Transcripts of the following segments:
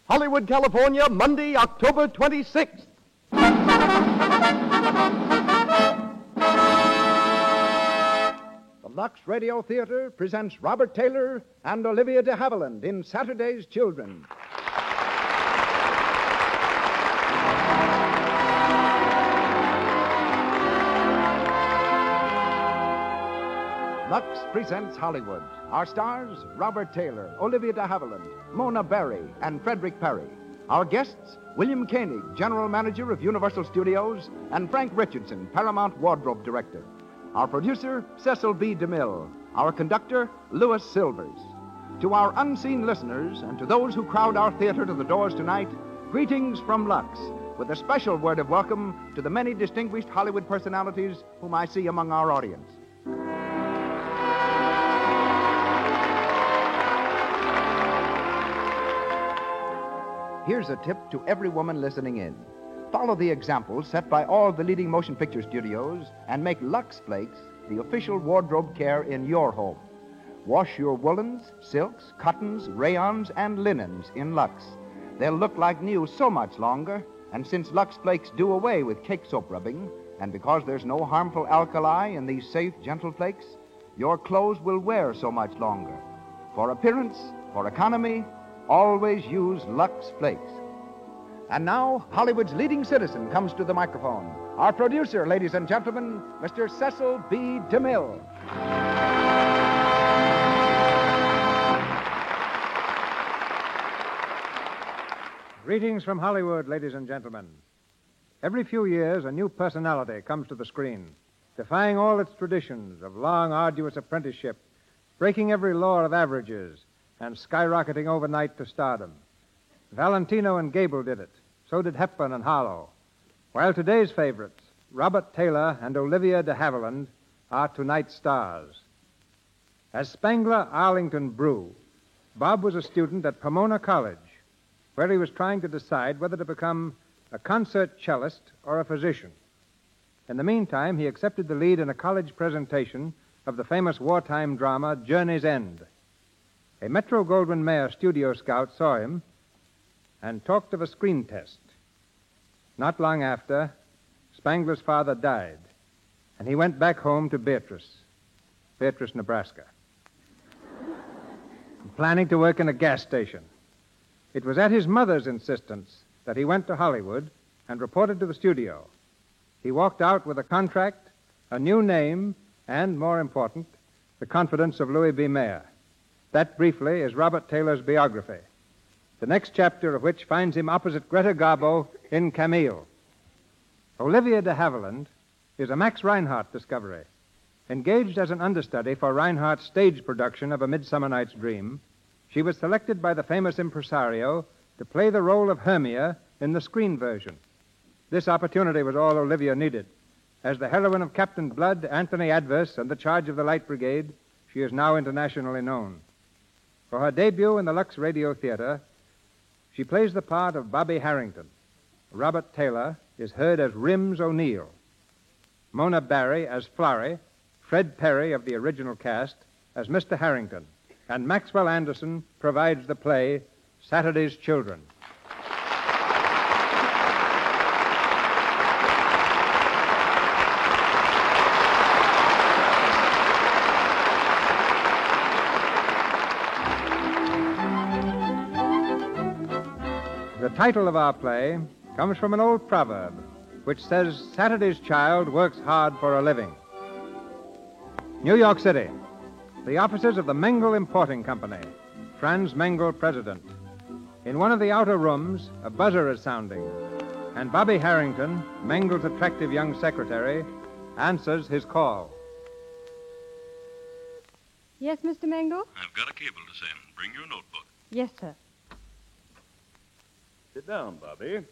Hollywood, California, Monday, October 26th. The Lux Radio Theater presents Robert Taylor and Olivia de Havilland in Saturday's Children. Lux presents Hollywood. Our stars, Robert Taylor, Olivia de Havilland, Mona Berry, and Frederick Perry. Our guests, William Koenig, General Manager of Universal Studios, and Frank Richardson, Paramount Wardrobe Director. Our producer, Cecil B. DeMille. Our conductor, Louis Silvers. To our unseen listeners and to those who crowd our theater to the doors tonight, greetings from Lux, with a special word of welcome to the many distinguished Hollywood personalities whom I see among our audience. Here's a tip to every woman listening in. Follow the examples set by all the leading motion picture studios and make Lux Flakes the official wardrobe care in your home. Wash your woolens, silks, cottons, rayons, and linens in Lux. They'll look like new so much longer, and since Lux Flakes do away with cake soap rubbing, and because there's no harmful alkali in these safe, gentle flakes, your clothes will wear so much longer. For appearance, for economy, always use Lux Flakes. And now, Hollywood's leading citizen comes to the microphone. Our producer, ladies and gentlemen, Mr. Cecil B. DeMille. Greetings from Hollywood, ladies and gentlemen. Every few years, a new personality comes to the screen, defying all its traditions of long, arduous apprenticeship, breaking every law of averages, and skyrocketing overnight to stardom. Valentino and Gable did it. So did Hepburn and Harlow. While today's favorites, Robert Taylor and Olivia de Havilland, are tonight's stars. As Spangler Arlington Brew, Bob was a student at Pomona College, where he was trying to decide whether to become a concert cellist or a physician. In the meantime, he accepted the lead in a college presentation of the famous wartime drama Journey's End. A Metro-Goldwyn-Mayer studio scout saw him and talked of a screen test. Not long after, Spangler's father died, and he went back home to Beatrice, Nebraska, planning to work in a gas station. It was at his mother's insistence that he went to Hollywood and reported to the studio. He walked out with a contract, a new name, and, more important, the confidence of Louis B. Mayer. That, briefly, is Robert Taylor's biography, the next chapter of which finds him opposite Greta Garbo in Camille. Olivia de Havilland is a Max Reinhardt discovery. Engaged as an understudy for Reinhardt's stage production of A Midsummer Night's Dream, she was selected by the famous impresario to play the role of Hermia in the screen version. This opportunity was all Olivia needed. As the heroine of Captain Blood, Anthony Adverse, and The Charge of the Light Brigade, she is now internationally known. For her debut in the Lux Radio Theater, she plays the part of Bobby Harrington. Robert Taylor is heard as Rims O'Neill. Mona Berry as Florrie, Fred Perry of the original cast as Mr. Harrington, and Maxwell Anderson provides the play Saturday's Children. The title of our play comes from an old proverb which says Saturday's child works hard for a living. New York City, the offices of the Mengel Importing Company, Franz Mengel, president. In one of the outer rooms, a buzzer is sounding, and Bobby Harrington, Mengel's attractive young secretary, answers his call. Yes, Mr. Mengel? I've got a cable to send. Bring your notebook. Yes, sir. Sit down, Bobby.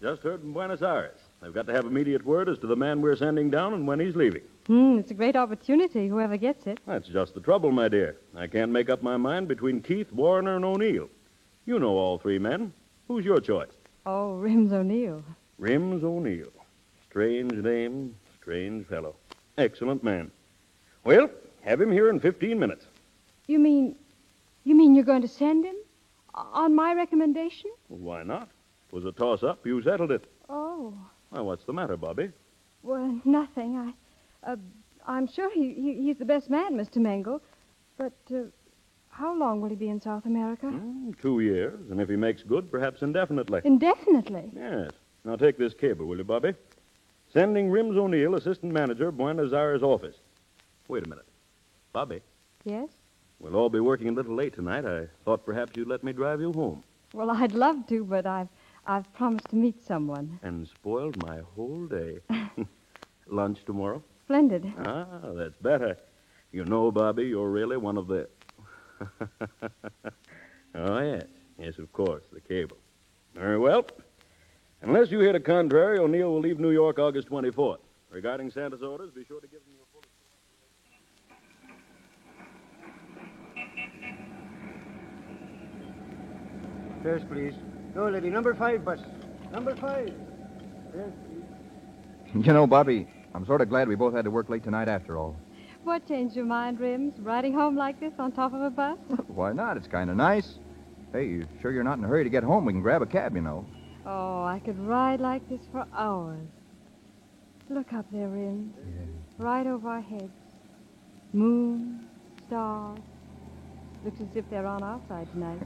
Just heard from Buenos Aires. They've got to have immediate word as to the man we're sending down and when he's leaving. It's a great opportunity, whoever gets it. That's just the trouble, my dear. I can't make up my mind between Keith, Warner, and O'Neill. You know all three men. Who's your choice? Oh, Rims O'Neill. Rims O'Neill. Strange name, strange fellow. Excellent man. Well, have him here in 15 minutes. You mean you're going to send him? On my recommendation? Well, why not? It was a toss-up. You settled it. Oh, Well, what's the matter, Bobby? well, nothing. I'm sure he's the best man, Mr. Mangle. But how long will he be in South America? 2 years, and if he makes good, perhaps indefinitely. Indefinitely. Yes. Now take this cable, will you, Bobby? Sending Rims O'Neill, assistant manager, Buenos Aires office. Wait a minute. Bobby, Yes? we'll all be working a little late tonight. I thought perhaps you'd let me drive you home. Well, I'd love to, but I've promised to meet someone. And spoiled my whole day. Lunch tomorrow? Splendid. Ah, that's better. You know, Bobby, you're really one of the... Oh, yes. Yes, of course, the cable. Very well. Unless you hear the contrary, O'Neill will leave New York August 24th. Regarding Santa's orders, be sure to give him your full... Yes, please. No, lady, number 5 bus. Number 5. Yes, please. You know, Bobby, I'm sort of glad we both had to work late tonight after all. What changed your mind, Rims? Riding home like this on top of a bus? Why not? It's kind of nice. Hey, you sure you're not in a hurry to get home? We can grab a cab, you know. Oh, I could ride like this for hours. Look up there, Rims. Right over our heads. Moon, stars. Looks as if they're on our side tonight.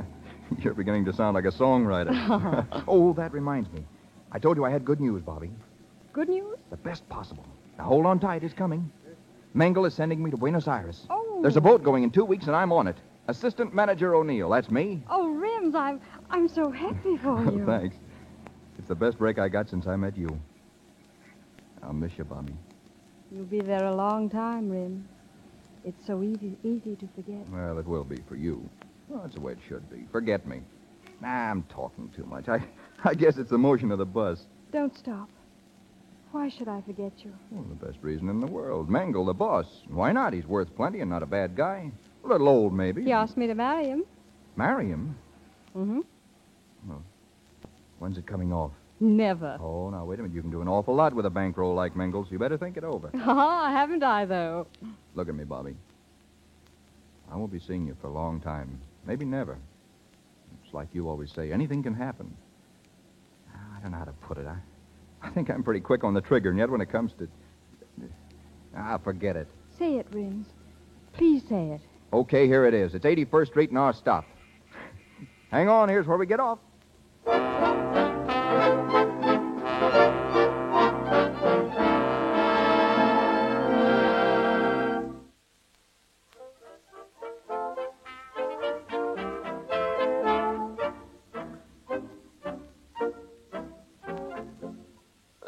You're beginning to sound like a songwriter. Oh, that reminds me. I told you I had good news, Bobby. Good news? The best possible. Now, hold on tight. It's coming. Mangle is sending me to Buenos Aires. Oh. There's a boat going in 2 weeks, and I'm on it. Assistant Manager O'Neill. That's me. Oh, Rims, I'm so happy for you. Thanks. It's the best break I got since I met you. I'll miss you, Bobby. You'll be there a long time, Rims. It's so easy to forget. Well, it will be for you. Well, that's the way it should be. Forget me. Nah, I'm talking too much. I guess it's the motion of the bus. Don't stop. Why should I forget you? Well, the best reason in the world. Mangle, the boss. Why not? He's worth plenty and not a bad guy. A little old, maybe. He asked me to marry him. Marry him? Mm-hmm. When's it coming off? Never. Oh, now, wait a minute. You can do an awful lot with a bankroll like Mangle's. You better think it over. Haven't I, though? Look at me, Bobby. I won't be seeing you for a long time. Maybe never. It's like you always say, anything can happen. I don't know how to put it. I think I'm pretty quick on the trigger, and yet when it comes to... forget it. Say it, Rims. Please say it. Okay, here it is. It's 81st Street, and I'll stop. Hang on, here's where we get off.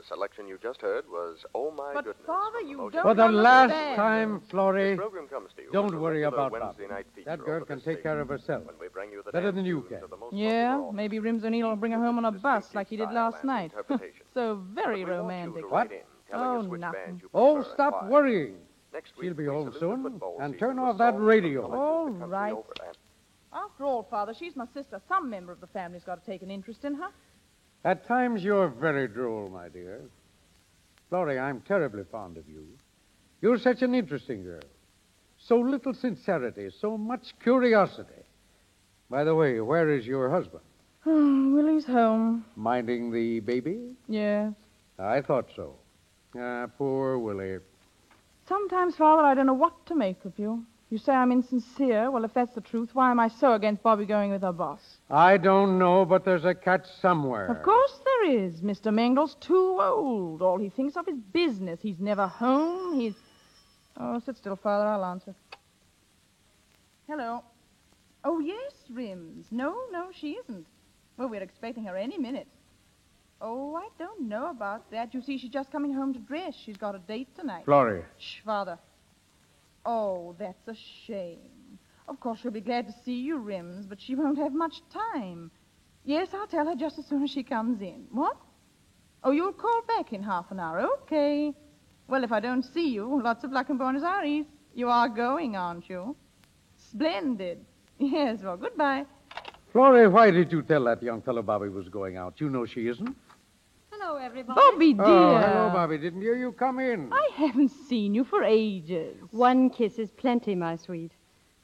Selection you just heard was Oh My But, Goodness. Father, you Most don't For the understand. last time, Florrie, This program comes to you don't as a worry regular about Wednesday Bobby. night feature That girl over can this take care of station, herself. when we bring you the Better dance than you tunes can. of the most Yeah, popular maybe Rims O'Neill will bring her home on a bus like he did style last and night. interpretation. So But very we want you romantic. to What? write in, telling Oh, us which nothing. band you Oh, prefer and stop why. worrying. Next week, She'll be we home salute the soon. football And season turn with off that songs from radio. colleges All of the country right. over. And After all, Father, she's my sister. Some member of the family's got to take an interest in her. At times you're very droll, my dear. Florrie, I'm terribly fond of you. You're such an interesting girl. So little sincerity, so much curiosity. By the way, where is your husband? Willie's home. Minding the baby? Yes. I thought so. Poor Willie. Sometimes, Father, I don't know what to make of you. You say I'm insincere. Well, if that's the truth, why am I so against Bobby going with her boss? I don't know, but there's a catch somewhere. Of course there is. Mr. Mangle's too old. All he thinks of is business. He's never home. He's... Oh, sit still, Father. I'll answer. Hello. Oh, yes, Rims. No, she isn't. Well, we're expecting her any minute. Oh, I don't know about that. You see, she's just coming home to dress. She's got a date tonight. Florrie. Shh, Father. Oh, that's a shame. Of course, she'll be glad to see you, Rims, but she won't have much time. Yes, I'll tell her just as soon as she comes in. What? Oh, you'll call back in half an hour. Okay. Well, if I don't see you, lots of luck in Buenos Aires. You are going, aren't you? Splendid. Yes, well, goodbye. Florrie, why did you tell that young fellow Bobby was going out? You know she isn't. Hello, everybody. Bobby, dear. Oh, hello, Bobby. Didn't you come in? I haven't seen you for ages. One kiss is plenty, my sweet.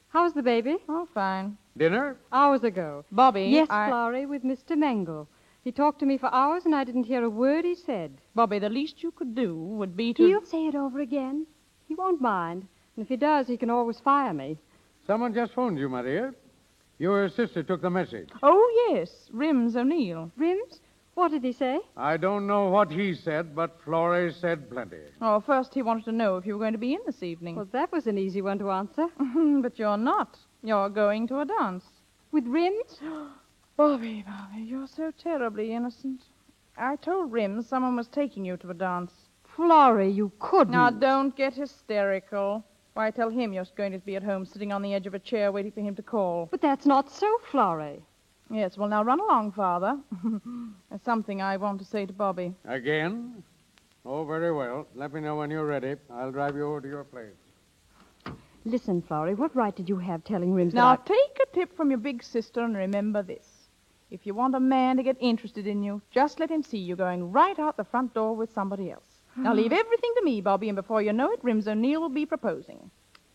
How's the baby? Oh, fine. Dinner? Hours ago. Bobby, Yes, Florrie, with Mr. Mangle. He talked to me for hours, and I didn't hear a word he said. Bobby, the least you could do would be to... He'll say it over again. He won't mind. And if he does, he can always fire me. Someone just phoned you, my dear. Your sister took the message. Oh, yes, Rims O'Neill. Rims? What did he say? I don't know what he said, but Florrie said plenty. Oh, first he wanted to know if you were going to be in this evening. Well, that was an easy one to answer. But you're not. You're going to a dance. With Rims? Bobby, you're so terribly innocent. I told Rims someone was taking you to a dance. Florrie, you couldn't. Now, don't get hysterical. Why, tell him you're going to be at home sitting on the edge of a chair waiting for him to call. But that's not so, Florrie. Yes, well, now run along, Father. There's something I want to say to Bobby. Again? Oh, very well. Let me know when you're ready. I'll drive you over to your place. Listen, Florrie, what right did you have telling Rims Now, that take a tip from your big sister and remember this. If you want a man to get interested in you, just let him see you going right out the front door with somebody else. Now, leave everything to me, Bobby, and before you know it, Rims O'Neill will be proposing.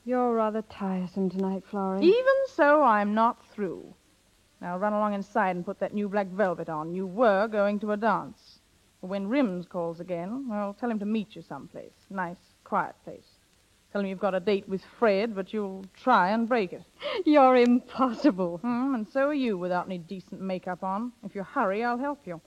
You're rather tiresome tonight, Florrie. Even so, I'm not through. Now, run along inside and put that new black velvet on. You were going to a dance. When Rims calls again, well, tell him to meet you someplace. Nice, quiet place. Tell him you've got a date with Fred, but you'll try and break it. You're impossible. And so are you without any decent makeup on. If you hurry, I'll help you.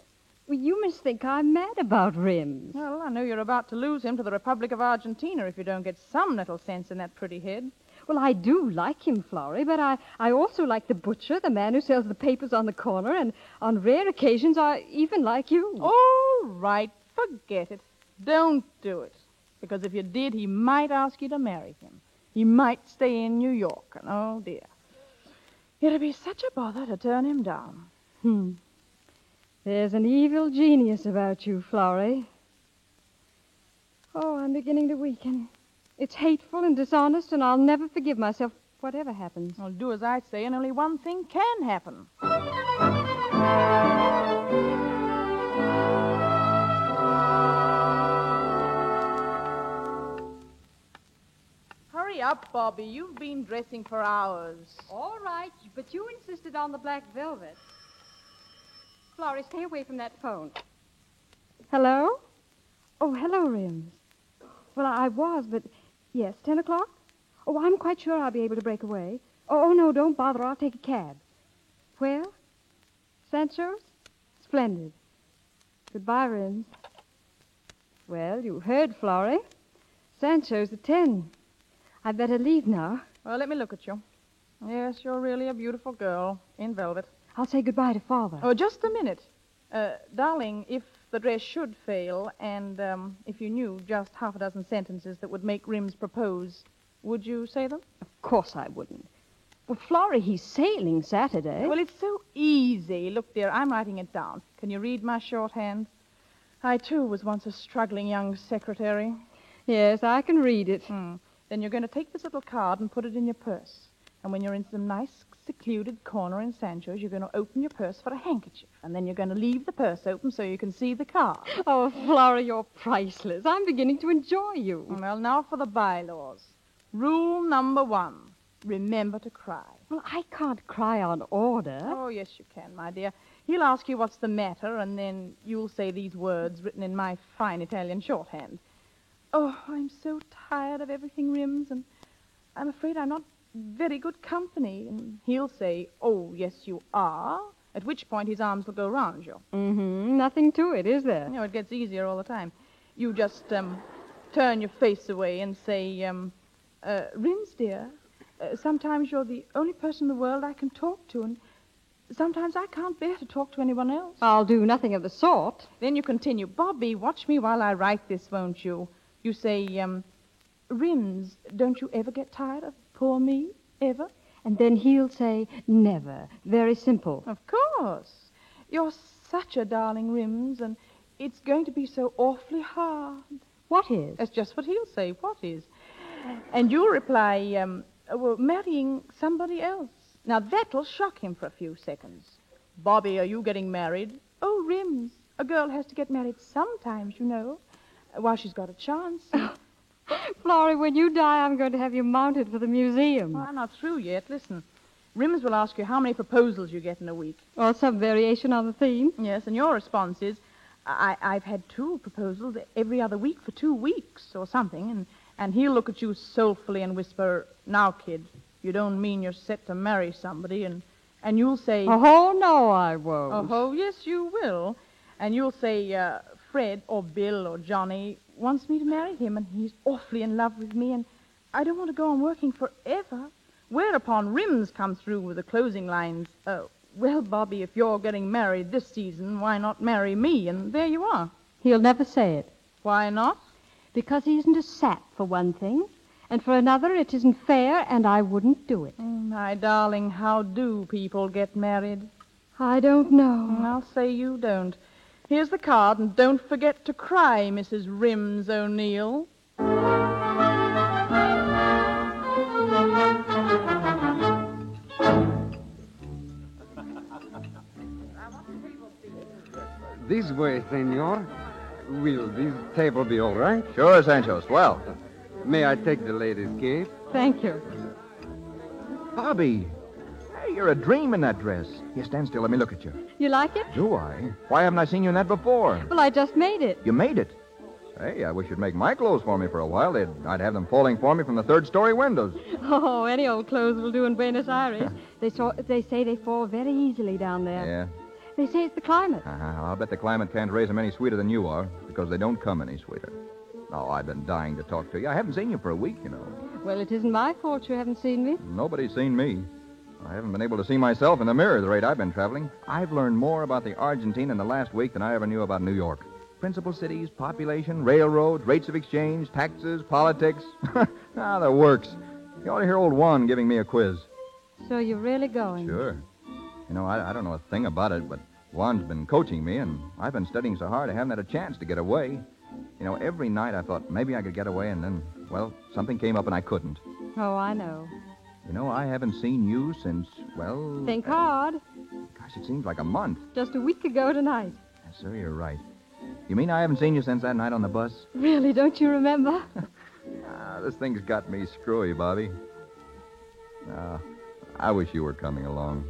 Well, you must think I'm mad about Rims. Well, I know you're about to lose him to the Republic of Argentina if you don't get some little sense in that pretty head. Well, I do like him, Florrie, but I also like the butcher, the man who sells the papers on the corner, and on rare occasions I even like you. All right, forget it. Don't do it. Because if you did, he might ask you to marry him. He might stay in New York, and oh, dear. It'd be such a bother to turn him down. There's an evil genius about you, Florrie. Oh, I'm beginning to weaken. It's hateful and dishonest, and I'll never forgive myself, whatever happens. Well, do as I say, and only one thing can happen. Hurry up, Bobby. You've been dressing for hours. All right, but you insisted on the black velvet. Florrie, stay away from that phone. Hello? Oh, hello, Rims. Well, I was, but... Yes, 10 o'clock? Oh, I'm quite sure I'll be able to break away. Oh, no, don't bother. I'll take a cab. Where? Sancho's? Splendid. Goodbye, Rims. Well, you heard, Florrie. Sancho's at 10. I'd better leave now. Well, let me look at you. Yes, you're really a beautiful girl in velvet. I'll say goodbye to Father. Oh, just a minute. Darling, if the dress should fail, and if you knew just half a dozen sentences that would make Rims propose, would you say them? Of course I wouldn't. Well, Florrie, he's sailing Saturday. Well, it's so easy. Look, dear, I'm writing it down. Can you read my shorthand? I, too, was once a struggling young secretary. Yes, I can read it. Then you're going to take this little card and put it in your purse. And when you're in some nice, secluded corner in Sancho's, you're going to open your purse for a handkerchief. And then you're going to leave the purse open so you can see the card. Oh, Flora, you're priceless. I'm beginning to enjoy you. Well, now for the bylaws. Rule number 1, remember to cry. Well, I can't cry on order. Oh, yes, you can, my dear. He'll ask you what's the matter, and then you'll say these words written in my fine Italian shorthand. Oh, I'm so tired of everything, Rims, and I'm afraid I'm not very good company. And he'll say, oh, yes, you are, at which point his arms will go round you. Nothing to it, is there? You know, it gets easier all the time. You just turn your face away and say, Rims, dear, sometimes you're the only person in the world I can talk to, and sometimes I can't bear to talk to anyone else. I'll do nothing of the sort. Then you continue, Bobby, watch me while I write this, won't you? You say, Rims, don't you ever get tired of poor me, ever? And then he'll say, never. Very simple. Of course. You're such a darling, Rims, and it's going to be so awfully hard. What is? That's just what he'll say. What is? And you'll reply, well, marrying somebody else. Now, that'll shock him for a few seconds. Bobby, are you getting married? Oh, Rims, a girl has to get married sometimes, you know, while she's got a chance. Florrie, when you die, I'm going to have you mounted for the museum. Well, I'm not through yet. Listen. Rims will ask you how many proposals you get in a week. Or some variation on the theme. Yes, and your response is, I've had 2 proposals every other week for 2 weeks or something, and he'll look at you soulfully and whisper, now, kid, you don't mean you're set to marry somebody, and you'll say... Oh, no, I won't. Oh, yes, you will. And you'll say, Fred or Bill or Johnny wants me to marry him, and he's awfully in love with me, and I don't want to go on working forever. Whereupon Rims comes through with the closing lines, well, Bobby, if you're getting married this season, why not marry me? And there you are. He'll never say it. Why not? Because he isn't a sap, for one thing. And for another, it isn't fair, and I wouldn't do it. My darling, how do people get married? I don't know. I'll say you don't. Here's the card, and don't forget to cry, Mrs. Rims O'Neill. This way, senor. Will this table be all right? Sure, Sancho. Swell. May I take the lady's cape? Thank you. Bobby. Hey, you're a dream in that dress. Here, stand still. Let me look at you. You like it? Do I? Why haven't I seen you in that before? Well, I just made it. You made it. Hey, I wish you'd make my clothes for me for a while. I'd have them falling for me from the third-story windows. Oh, any old clothes will do in Buenos Aires. They say they fall very easily down there. Yeah. They say it's the climate. I'll bet the climate can't raise them any sweeter than you are, because they don't come any sweeter. Oh, I've been dying to talk to you. I haven't seen you for a week, you know. Well, it isn't my fault you haven't seen me. Nobody's seen me. I haven't been able to see myself in the mirror the rate I've been traveling. I've learned more about the Argentine in the last week than I ever knew about New York. Principal cities, population, railroads, rates of exchange, taxes, politics. The works. You ought to hear old Juan giving me a quiz. So you're really going? Sure. You know, I don't know a thing about it, but Juan's been coaching me, and I've been studying so hard I haven't had a chance to get away. You know, every night I thought maybe I could get away, and then, well, something came up and I couldn't. Oh, I know. You know, I haven't seen you since, well... Think hard. Gosh, it seems like a month. Just a week ago tonight. Yes, sir, you're right. You mean I haven't seen you since that night on the bus? Really, don't you remember? This thing's got me screwy, Bobby. I wish you were coming along.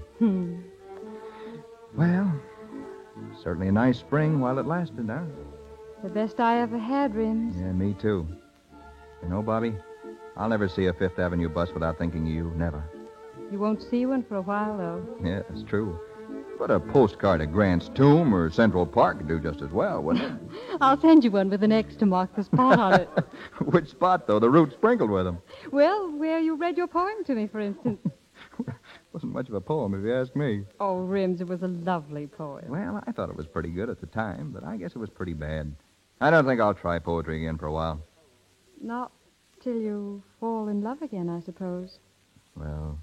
Well, certainly a nice spring while it lasted, huh? The best I ever had, Rims. Yeah, me too. You know, Bobby, I'll never see a Fifth Avenue bus without thinking of you. Never. You won't see one for a while, though. Yeah, it's true. But a postcard of Grant's Tomb or Central Park would do just as well, wouldn't it? I'll send you one with an X to mark the spot on it. Which spot, though? The route sprinkled with them. Well, where you read your poem to me, for instance. Wasn't much of a poem, if you ask me. Oh, Rims, it was a lovely poem. Well, I thought it was pretty good at the time, but I guess it was pretty bad. I don't think I'll try poetry again for a while. Not till you fall in love again, I suppose. Well,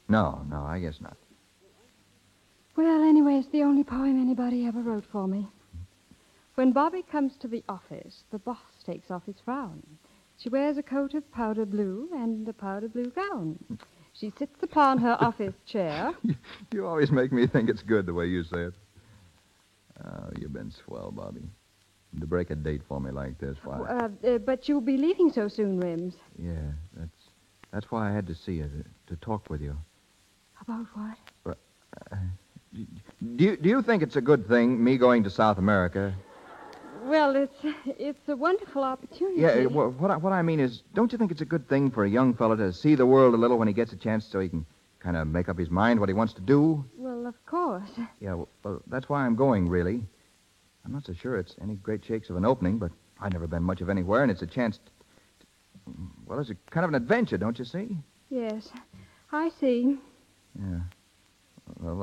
no, I guess not. Well, anyway, it's the only poem anybody ever wrote for me. When Bobby comes to the office, the boss takes off his frown. She wears a coat of powder blue and a powder blue gown. She sits upon her office chair. You always make me think it's good the way you say it. Oh, you've been swell, Bobby. To break a date for me like this, why? But you'll be leaving so soon, Rims. Yeah, that's why I had to see you, to talk with you. About what? Do you think it's a good thing, me going to South America? Well, it's a wonderful opportunity. Yeah, what I mean is, don't you think it's a good thing for a young fellow to see the world a little when he gets a chance so he can kind of make up his mind what he wants to do? Well, of course. Yeah, well, that's why I'm going, really. I'm not so sure it's any great shakes of an opening, but I've never been much of anywhere, and it's a chance well, it's a kind of an adventure, don't you see? Yes, I see. Yeah. Well,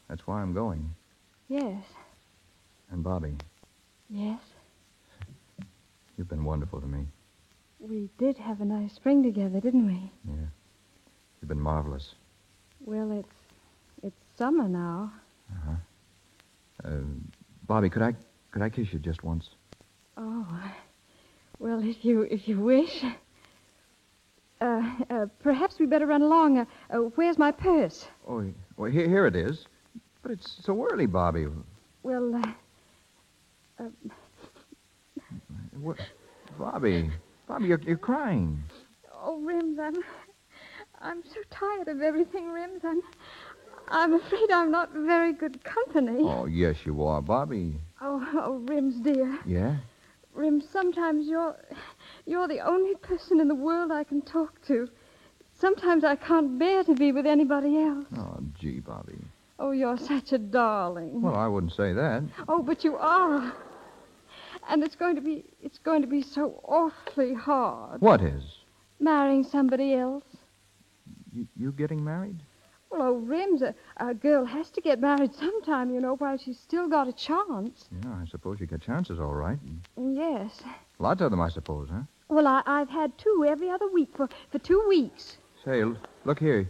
that's why I'm going. Yes. And Bobby, Yes. you've been wonderful to me. We did have a nice spring together, didn't we? Yeah. You've been marvelous. Well, it's summer now. Bobby, could I kiss you just once? Oh. Well, if you wish. Perhaps we better run along. Where's my purse? Oh, well, here it is. But it's so early, Bobby. Well, What? Bobby, you're crying. Oh, Rims, I'm so tired of everything, Rims. I'm afraid I'm not very good company. Oh, yes, you are, Bobby. Oh, Rims, dear. Yeah? Rims, sometimes you're the only person in the world I can talk to. Sometimes I can't bear to be with anybody else. Oh, gee, Bobby. Oh, you're such a darling. Well, I wouldn't say that. Oh, but you are. And it's going to be so awfully hard. What is? Marrying somebody else. You getting married? Well, oh, Rims, a girl has to get married sometime, while she's still got a chance. Yeah, I suppose you get chances, all right. Yes. Lots of them, I suppose, huh? Well, I've had 2 every other week for 2 weeks. Say, look here.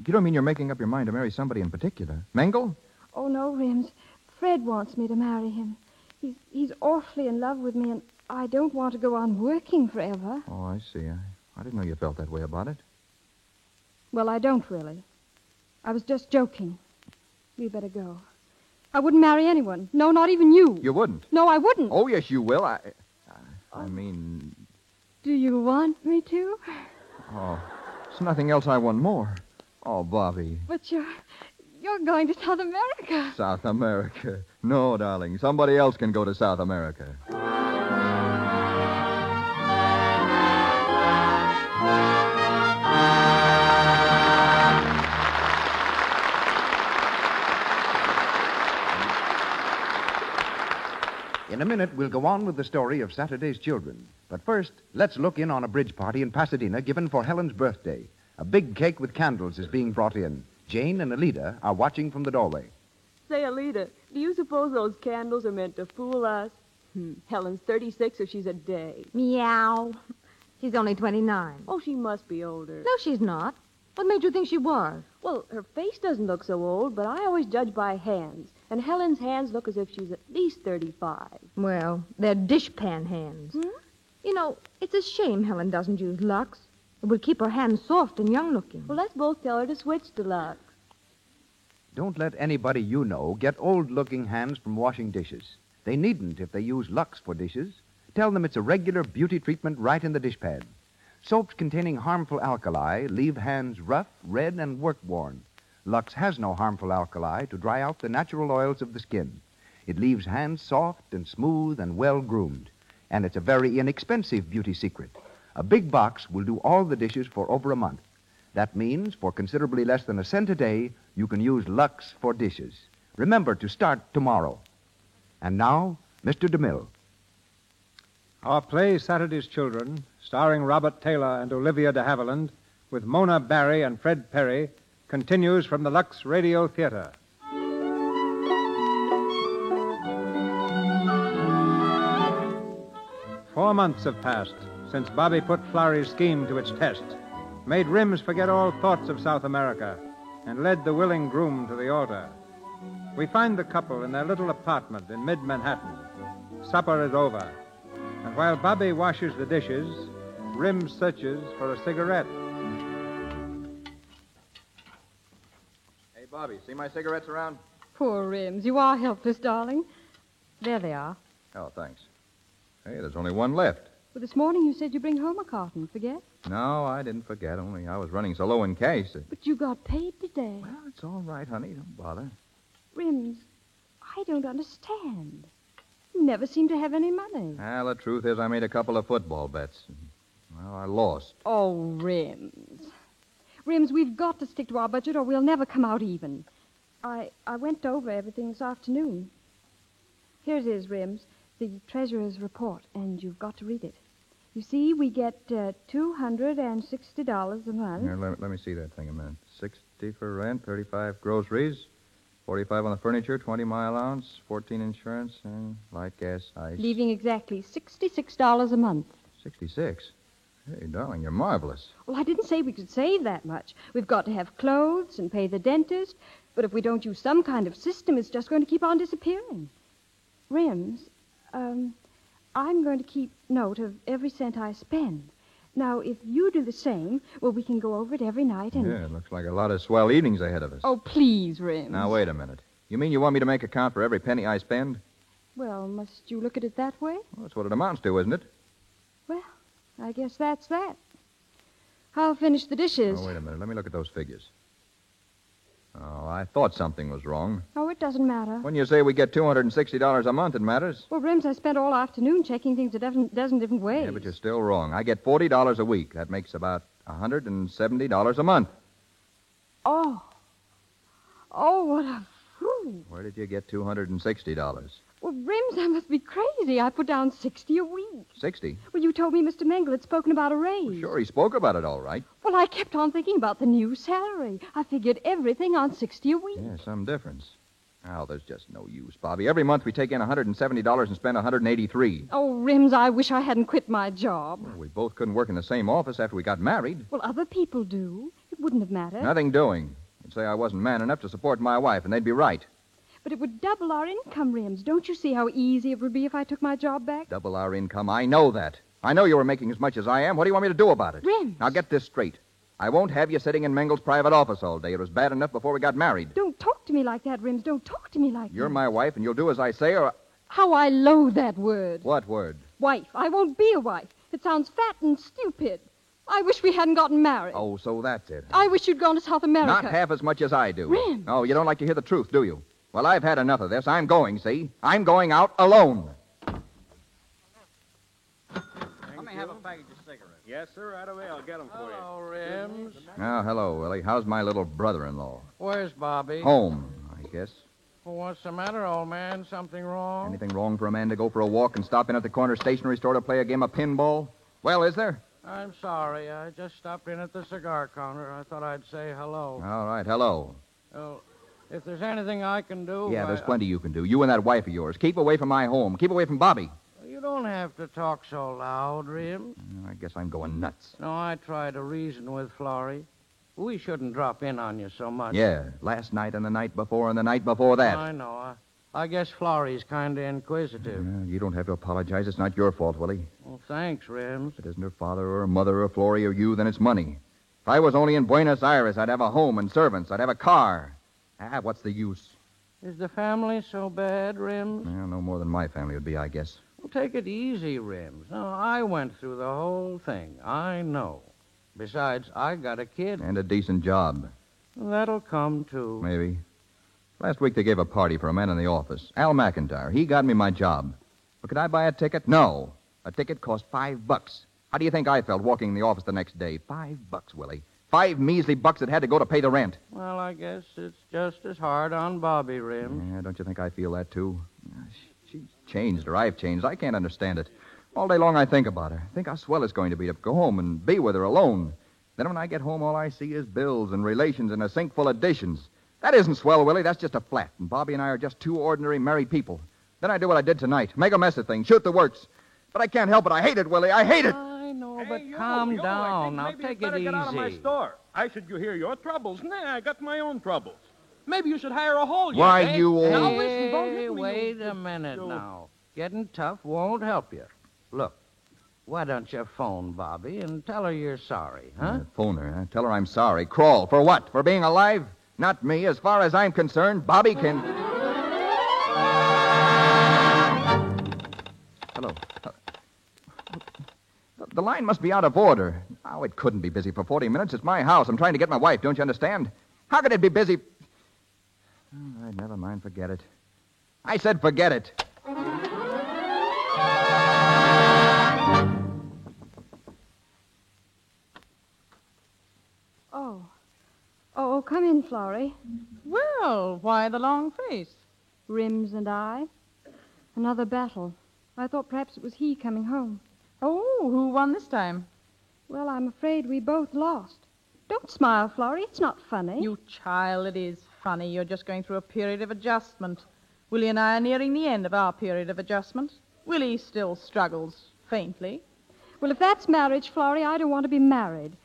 You don't mean you're making up your mind to marry somebody in particular? Mengel? Oh, no, Rims. Fred wants me to marry him. He's awfully in love with me, and I don't want to go on working forever. Oh, I see. I didn't know you felt that way about it. Well, I don't really. I was just joking. We better go. I wouldn't marry anyone. No, not even you. You wouldn't? No, I wouldn't. Oh, yes, you will. I mean... Do you want me to? Oh, there's nothing else I want more. Oh, Bobby. But you're going to South America. South America. No, darling. Somebody else can go to South America. In a minute, we'll go on with the story of Saturday's Children. But first, let's look in on a bridge party in Pasadena given for Helen's birthday. A big cake with candles is being brought in. Jane and Alida are watching from the doorway. Say, Alida, do you suppose those candles are meant to fool us? Helen's 36 or she's a day. Meow. She's only 29. Oh, she must be older. No, she's not. What made you think she was? Well, her face doesn't look so old, but I always judge by hands. And Helen's hands look as if she's at least 35. Well, they're dishpan hands. It's a shame Helen doesn't use Lux. It would keep her hands soft and young-looking. Well, let's both tell her to switch to Lux. Don't let anybody you know get old-looking hands from washing dishes. They needn't if they use Lux for dishes. Tell them it's a regular beauty treatment right in the dishpan. Soaps containing harmful alkali leave hands rough, red, and work-worn. Lux has no harmful alkali to dry out the natural oils of the skin. It leaves hands soft and smooth and well-groomed. And it's a very inexpensive beauty secret. A big box will do all the dishes for over a month. That means for considerably less than a cent a day, you can use Lux for dishes. Remember to start tomorrow. And now, Mr. DeMille. Our play, Saturday's Children, starring Robert Taylor and Olivia de Havilland, with Mona Barry and Fred Perry, continues from the Lux Radio Theater. Four months have passed since Bobby put Florrie's scheme to its test, made Rims forget all thoughts of South America, and led the willing groom to the altar. We find the couple in their little apartment in mid-Manhattan. Supper is over, and while Bobby washes the dishes, Rims searches for a cigarette. Hey, Bobby, see my cigarettes around? Poor Rims. You are helpless, darling. There they are. Oh, thanks. Hey, there's only one left. Well, this morning you said you'd bring home a carton. Forget? No, I didn't forget, only I was running so low in cash that... But you got paid today. Well, it's all right, honey. Don't bother. Rims, I don't understand. You never seem to have any money. Well, the truth is I made a couple of football bets. Well, I lost. Oh, Rims. Rims, we've got to stick to our budget or we'll never come out even. I went over everything this afternoon. Here it is, Rims, the treasurer's report, and you've got to read it. You see, we get $260 a month. Here, let me see that thing a minute. 60 for rent, 35 groceries, 45 on the furniture, 20 my allowance, 14 insurance, and light, gas, ice. Leaving exactly $66 a month. 66? Hey, darling, you're marvelous. Well, I didn't say we could save that much. We've got to have clothes and pay the dentist. But if we don't use some kind of system, it's just going to keep on disappearing. Rims, I'm going to keep note of every cent I spend. Now, if you do the same, well, we can go over it every night and... Yeah, it looks like a lot of swell evenings ahead of us. Oh, please, Rims. Now, wait a minute. You mean you want me to make account for every penny I spend? Well, must you look at it that way? Well, that's what it amounts to, isn't it? Well, I guess that's that. I'll finish the dishes. Oh, wait a minute. Let me look at those figures. Oh, I thought something was wrong. Oh, it doesn't matter. When you say we get $260 a month, it matters. Well, Rims, I spent all afternoon checking things a dozen different ways. Yeah, but you're still wrong. I get $40 a week. That makes about $170 a month. Oh. Oh, what a fool. Where did you get $260? Well, Rims, I must be crazy. I put down 60 a week. 60? Well, you told me Mr. Mengel had spoken about a raise. Sure, he spoke about it all right. Well, I kept on thinking about the new salary. I figured everything on 60 a week. Yeah, some difference. Oh, there's just no use, Bobby. Every month we take in $170 and spend $183. Oh, Rims, I wish I hadn't quit my job. Well, we both couldn't work in the same office after we got married. Well, other people do. It wouldn't have mattered. Nothing doing. You'd say I wasn't man enough to support my wife, and they'd be right. But it would double our income, Rims. Don't you see how easy it would be if I took my job back? Double our income. I know that. I know you were making as much as I am. What do you want me to do about it? Rims. Now, get this straight. I won't have you sitting in Mengel's private office all day. It was bad enough before we got married. Don't talk to me like that, Rims. Don't talk to me like that. You're my wife, and you'll do as I say, or... How I loathe that word. What word? Wife. I won't be a wife. It sounds fat and stupid. I wish we hadn't gotten married. Oh, so that's it. I wish you'd gone to South America. Not half as much as I do. Rims. Oh, you don't like to hear the truth, do you? Well, I've had enough of this. I'm going, see? I'm going out alone. Let me have a package of cigarettes. Yes, sir. Right away. I'll get them for you. Hello, Rims. Oh, hello, Willie. How's my little brother-in-law? Where's Bobby? Home, I guess. Well, what's the matter, old man? Something wrong? Anything wrong for a man to go for a walk and stop in at the corner stationery store to play a game of pinball? Well, is there? I'm sorry. I just stopped in at the cigar counter. I thought I'd say hello. All right, hello. Well, if there's anything I can do... Yeah, there's plenty you can do. You and that wife of yours. Keep away from my home. Keep away from Bobby. You don't have to talk so loud, Rim. I guess I'm going nuts. No, I try to reason with Florrie. We shouldn't drop in on you so much. Yeah, last night and the night before and the night before that. I know. I guess Florrie's kind of inquisitive. You don't have to apologize. It's not your fault, Willie. Well, thanks, Rims. If it isn't her father or her mother or Florrie or you, then it's money. If I was only in Buenos Aires, I'd have a home and servants. I'd have a car. What's the use? Is the family so bad, Rims? Well, no more than my family would be, I guess. Well, take it easy, Rims. No, I went through the whole thing. I know. Besides, I got a kid. And a decent job. That'll come, too. Maybe. Last week they gave a party for a man in the office. Al McIntyre. He got me my job. But could I buy a ticket? No. A ticket cost $5. How do you think I felt walking in the office the next day? $5, Willie. 5 measly bucks that had to go to pay the rent. Well, I guess it's just as hard on Bobby, Rims. Yeah, don't you think I feel that, too? She's changed, or I've changed. I can't understand it. All day long I think about her. Think how swell it's going to be to go home and be with her alone. Then when I get home, all I see is bills and relations and a sink full of dishes. That isn't swell, Willie. That's just a flat. And Bobby and I are just two ordinary married people. Then I do what I did tonight. Make a mess of things. Shoot the works. But I can't help it. I hate it, Willie. I hate it. I know, Hey, but yo, calm yo, down. Now, I think maybe take you better it get out of my easy. store. I should you hear your troubles. Nah, I got my own troubles. Maybe you should hire a hole. Why, eh? you old... Now, listen, don't hit Hey, me, wait you- a minute you- now. Getting tough won't help you. Look, why don't you phone Bobby and tell her you're sorry, huh? Phone her. Huh? Tell her I'm sorry. Crawl. For what? For being alive? Not me. As far as I'm concerned, Bobby can... Hello. The line must be out of order. Oh, it couldn't be busy for 40 minutes. It's my house. I'm trying to get my wife. Don't you understand? How could it be busy? All right, never mind. Forget it. I said forget it. Oh, come in, Florrie. Well, why the long face? Rims and I. Another battle. I thought perhaps it was he coming home. Oh, who won this time? Well, I'm afraid we both lost. Don't smile, Florrie. It's not funny. You child, it is funny. You're just going through a period of adjustment. Willie and I are nearing the end of our period of adjustment. Willie still struggles faintly. Well, if that's marriage, Florrie, I don't want to be married.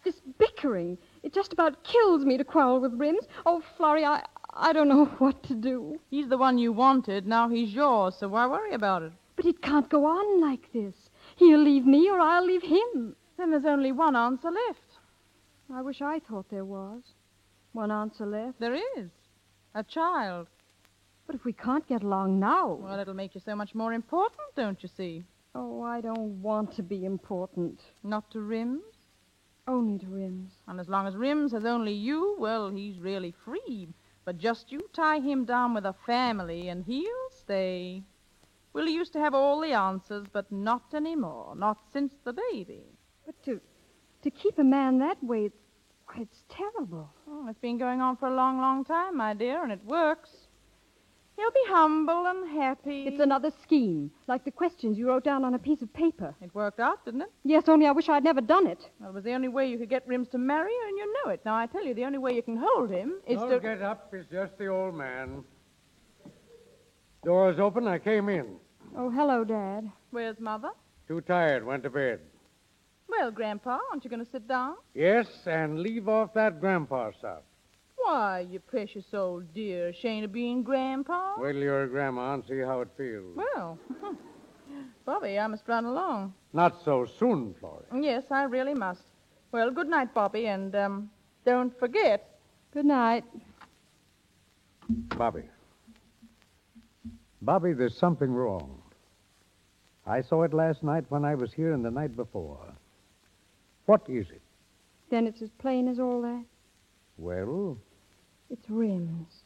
This bickering, it just about kills me to quarrel with Rims. Oh, Florrie, I don't know what to do. He's the one you wanted. Now he's yours, so why worry about it? But it can't go on like this. He'll leave me or I'll leave him. Then there's only one answer left. I wish I thought there was. One answer left. There is. A child. But if we can't get along now... Well, it'll make you so much more important, don't you see? Oh, I don't want to be important. Not to Rims? Only to Rims. And as long as Rims has only you, well, he's really free. But just you tie him down with a family, and he'll stay. Willie used to have all the answers, but not anymore. Not since the baby. But to keep a man that way, it's terrible. Oh, it's been going on for a long, long time, my dear, and it works. He'll be humble and happy. It's another scheme, like the questions you wrote down on a piece of paper. It worked out, didn't it? Yes, only I wish I'd never done it. Well, it was the only way you could get Rims to marry you, and you know it. Now, I tell you, the only way you can hold him is Don't to... get up. It's just the old man. Door's open. I came in. Oh, hello, Dad. Where's Mother? Too tired. Went to bed. Well, Grandpa, aren't you going to sit down? Yes, and leave off that grandpa stuff. Why, you precious old dear, ashamed of being Grandpa? Wait till you're a grandma and see how it feels. Well, Bobby, I must run along. Not so soon, Florrie. Yes, I really must. Well, good night, Bobby, and don't forget. Good night. Bobby. Bobby, there's something wrong. I saw it last night when I was here and the night before. What is it? Then it's as plain as all that. Well, It's Rims.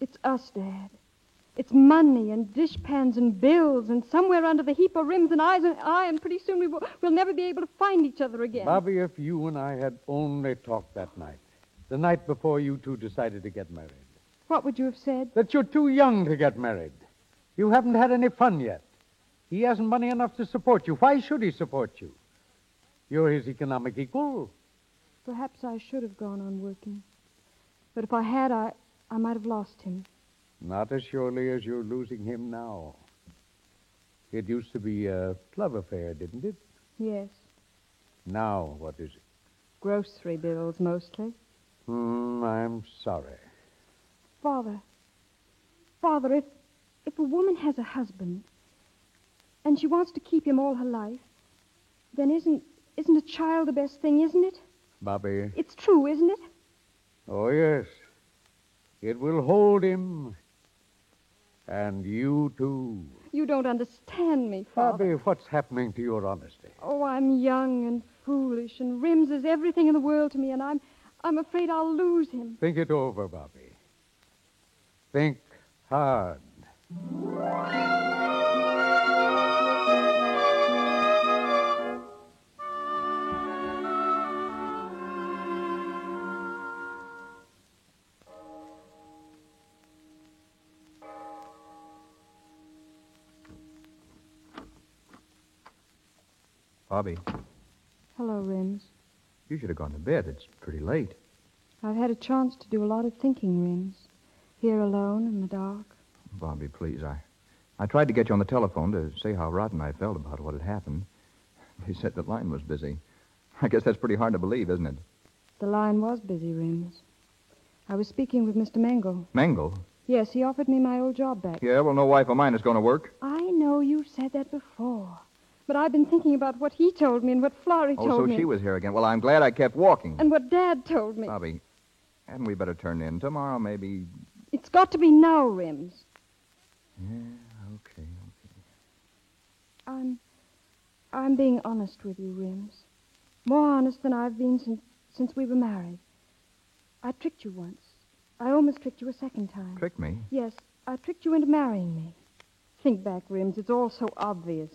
It's us, Dad. It's money and dishpans and bills, and somewhere under the heap of Rims and I, and pretty soon we'll never be able to find each other again. Bobby, if you and I had only talked that night, the night before you two decided to get married, What would you have said? that you're too young to get married. You haven't had any fun yet. He hasn't money enough to support you. Why should he support you? You're his economic equal. Perhaps I should have gone on working. But if I had, I might have lost him. Not as surely as you're losing him now. It used to be a love affair, didn't it? Yes. Now, what is it? Grocery bills, mostly. I'm sorry. Father, if a woman has a husband and she wants to keep him all her life, then isn't a child the best thing, isn't it? Bobby. It's true, isn't it? Oh, yes. It will hold him. And you, too. You don't understand me, Father. Bobby, what's happening to your honesty? Oh, I'm young and foolish, and Rims is everything in the world to me, and I'm afraid I'll lose him. Think it over, Bobby. Think hard. Bobby, Hello, Rims. you should have gone to bed. It's pretty late. I've had a chance to do a lot of thinking, Rims. Here alone in the dark. Bobby, please, I tried to get you on the telephone to say how rotten I felt about what had happened. They said the line was busy. I guess that's pretty hard to believe, isn't it? The line was busy, Rims. I was speaking with Mr. Mengel. Mengel? Yes, he offered me my old job back. Yeah, well, no wife of mine is going to work. I know you said that before. But I've been thinking about what he told me and what Florrie told me. Oh, so she was here again. Well, I'm glad I kept walking. And what Dad told me. Bobby, hadn't we better turn in tomorrow, maybe? It's got to be now, Rims. Yeah, okay. I'm being honest with you, Rims. More honest than I've been since we were married. I tricked you once. I almost tricked you a second time. Tricked me? Yes, I tricked you into marrying me. Think back, Rims. It's all so obvious.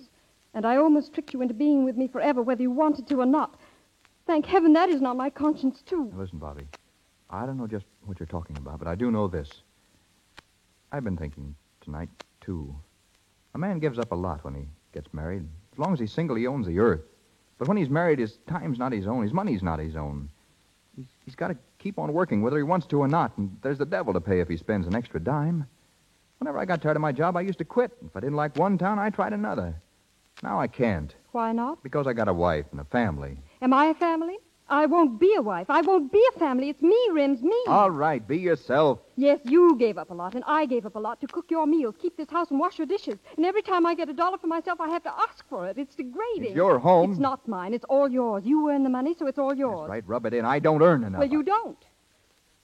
And I almost tricked you into being with me forever, whether you wanted to or not. Thank heaven that is not my conscience, too. Now, listen, Bobby. I don't know just what you're talking about, but I do know this. I've been thinking tonight, too. A man gives up a lot when he gets married. As long as he's single, he owns the earth. But when he's married, his time's not his own. His money's not his own. He's got to keep on working, whether he wants to or not. And there's the devil to pay if he spends an extra dime. Whenever I got tired of my job, I used to quit. If I didn't like one town, I tried another. Now I can't. Why not? Because I got a wife and a family. Am I a family? I won't be a wife. I won't be a family. It's me, Rims, me. All right, be yourself. Yes, you gave up a lot, and I gave up a lot to cook your meals, keep this house, and wash your dishes. And every time I get $1 for myself, I have to ask for it. It's degrading. It's your home. It's not mine. It's all yours. You earn the money, so it's all yours. That's right. Rub it in. I don't earn enough. Well, you don't.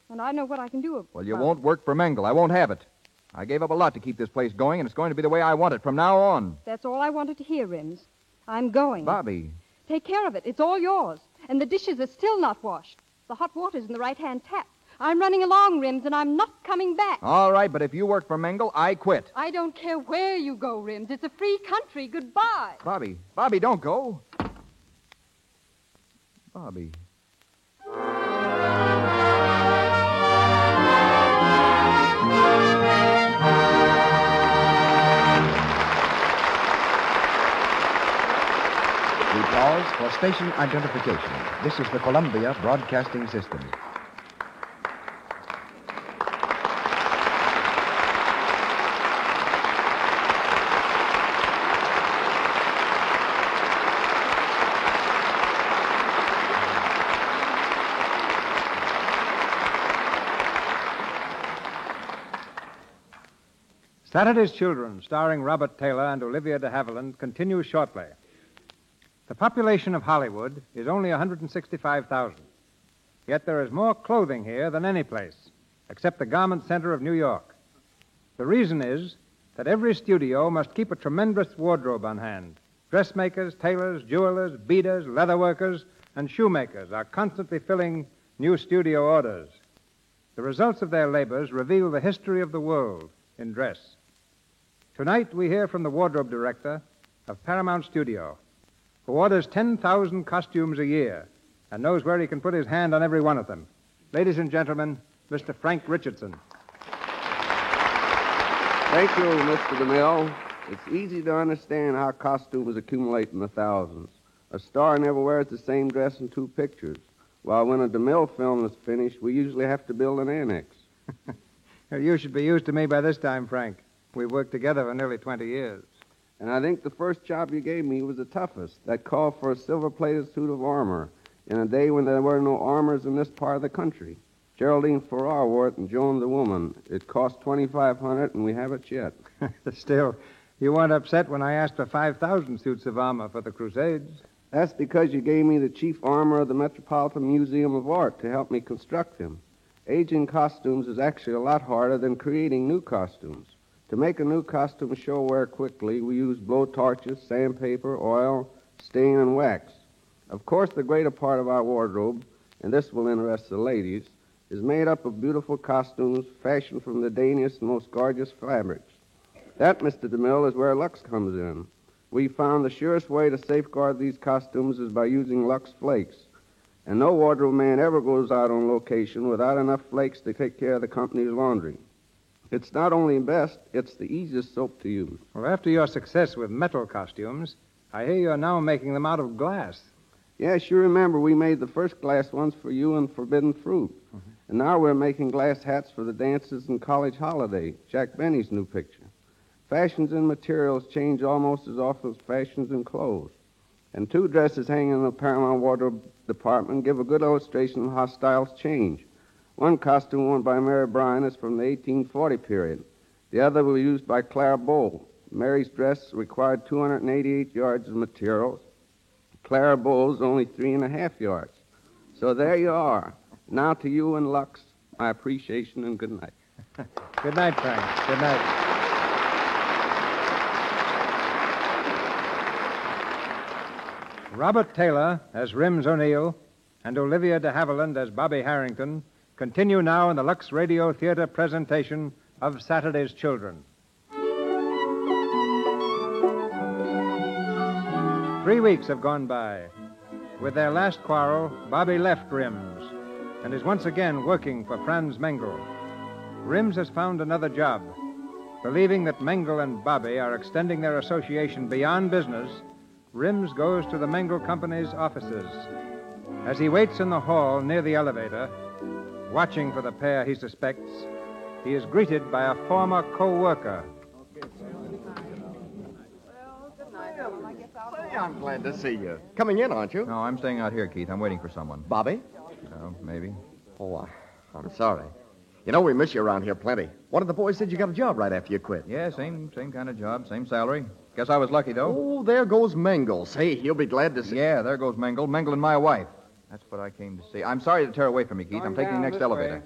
And I know what I can do. Well, you won't work for Mengel. I won't have it. I gave up a lot to keep this place going, and it's going to be the way I want it from now on. That's all I wanted to hear, Rims. I'm going. Bobby. Take care of it. It's all yours. and the dishes are still not washed. The hot water's in the right-hand tap. I'm running along, Rims, and I'm not coming back. All right, but if you work for Mengel, I quit. I don't care where you go, Rims. It's a free country. Goodbye. Bobby, don't go. Bobby. We pause for station identification. This is the Columbia Broadcasting System. Saturday's Children, starring Robert Taylor and Olivia de Havilland, continues shortly. The population of Hollywood is only 165,000. Yet there is more clothing here than any place, except the garment center of New York. The reason is that every studio must keep a tremendous wardrobe on hand. Dressmakers, tailors, jewelers, beaders, leatherworkers, and shoemakers are constantly filling new studio orders. The results of their labors reveal the history of the world in dress. Tonight, we hear from the wardrobe director of Paramount Studio, who orders 10,000 costumes a year and knows where he can put his hand on every one of them. Ladies and gentlemen, Mr. Frank Richardson. Thank you, Mr. DeMille. It's easy to understand how costumes accumulate in the thousands. A star never wears the same dress in two pictures, while when a DeMille film is finished, we usually have to build an annex. You should be used to me by this time, Frank. We've worked together for nearly 20 years. And I think the first job you gave me was the toughest. That called for a silver-plated suit of armor in a day when there were no armors in this part of the country. Geraldine Farrar wore it and Joan the woman. It cost $2,500, and we have it yet. Still, you weren't upset when I asked for 5,000 suits of armor for the Crusades. That's because you gave me the chief armor of the Metropolitan Museum of Art to help me construct them. Aging costumes is actually a lot harder than creating new costumes. To make a new costume show wear quickly, we use blow torches, sandpaper, oil, stain, and wax. Of course, the greater part of our wardrobe, and this will interest the ladies, is made up of beautiful costumes fashioned from the daintiest and most gorgeous fabrics. That, Mr. DeMille, is where Lux comes in. We found the surest way to safeguard these costumes is by using Lux Flakes. And no wardrobe man ever goes out on location without enough flakes to take care of the company's laundry. It's not only best, it's the easiest soap to use. Well, after your success with metal costumes, I hear you're now making them out of glass. Yes, you remember we made the first glass ones for you in Forbidden Fruit. Mm-hmm. And now we're making glass hats for the dances in College Holiday, Jack Benny's new picture. Fashions in materials change almost as often as fashions in clothes. And two dresses hanging in the Paramount Wardrobe Department give a good illustration of how styles change. One costume worn by Mary Bryan is from the 1840 period. The other was used by Clara Bow. Mary's dress required 288 yards of materials. Clara Bow's only 3.5 yards. So there you are. Now to you and Lux, my appreciation and good night. Good night, Frank. Good night. Robert Taylor as Rims O'Neill and Olivia de Havilland as Bobby Harrington continue now in the Lux Radio Theater presentation of Saturday's Children. 3 weeks have gone by. With their last quarrel, Bobby left Rims and is once again working for Franz Mengel. Rims has found another job. Believing that Mengel and Bobby are extending their association beyond business, Rims goes to the Mengel Company's offices. As he waits in the hall near the elevator, watching for the pair he suspects, he is greeted by a former co-worker. Say, I'm glad to see you. Coming in, aren't you? No, I'm staying out here, Keith. I'm waiting for someone. Bobby? No, maybe. Oh, I'm sorry. You know, we miss you around here plenty. One of the boys said you got a job right after you quit. Yeah, same kind of job, same salary. Guess I was lucky, though. Oh, there goes Mengel. Say, he'll be glad to see... Yeah, there goes Mengel. Mengel and my wife. That's what I came to see. I'm sorry to tear away from you, Keith. I'm taking the next elevator.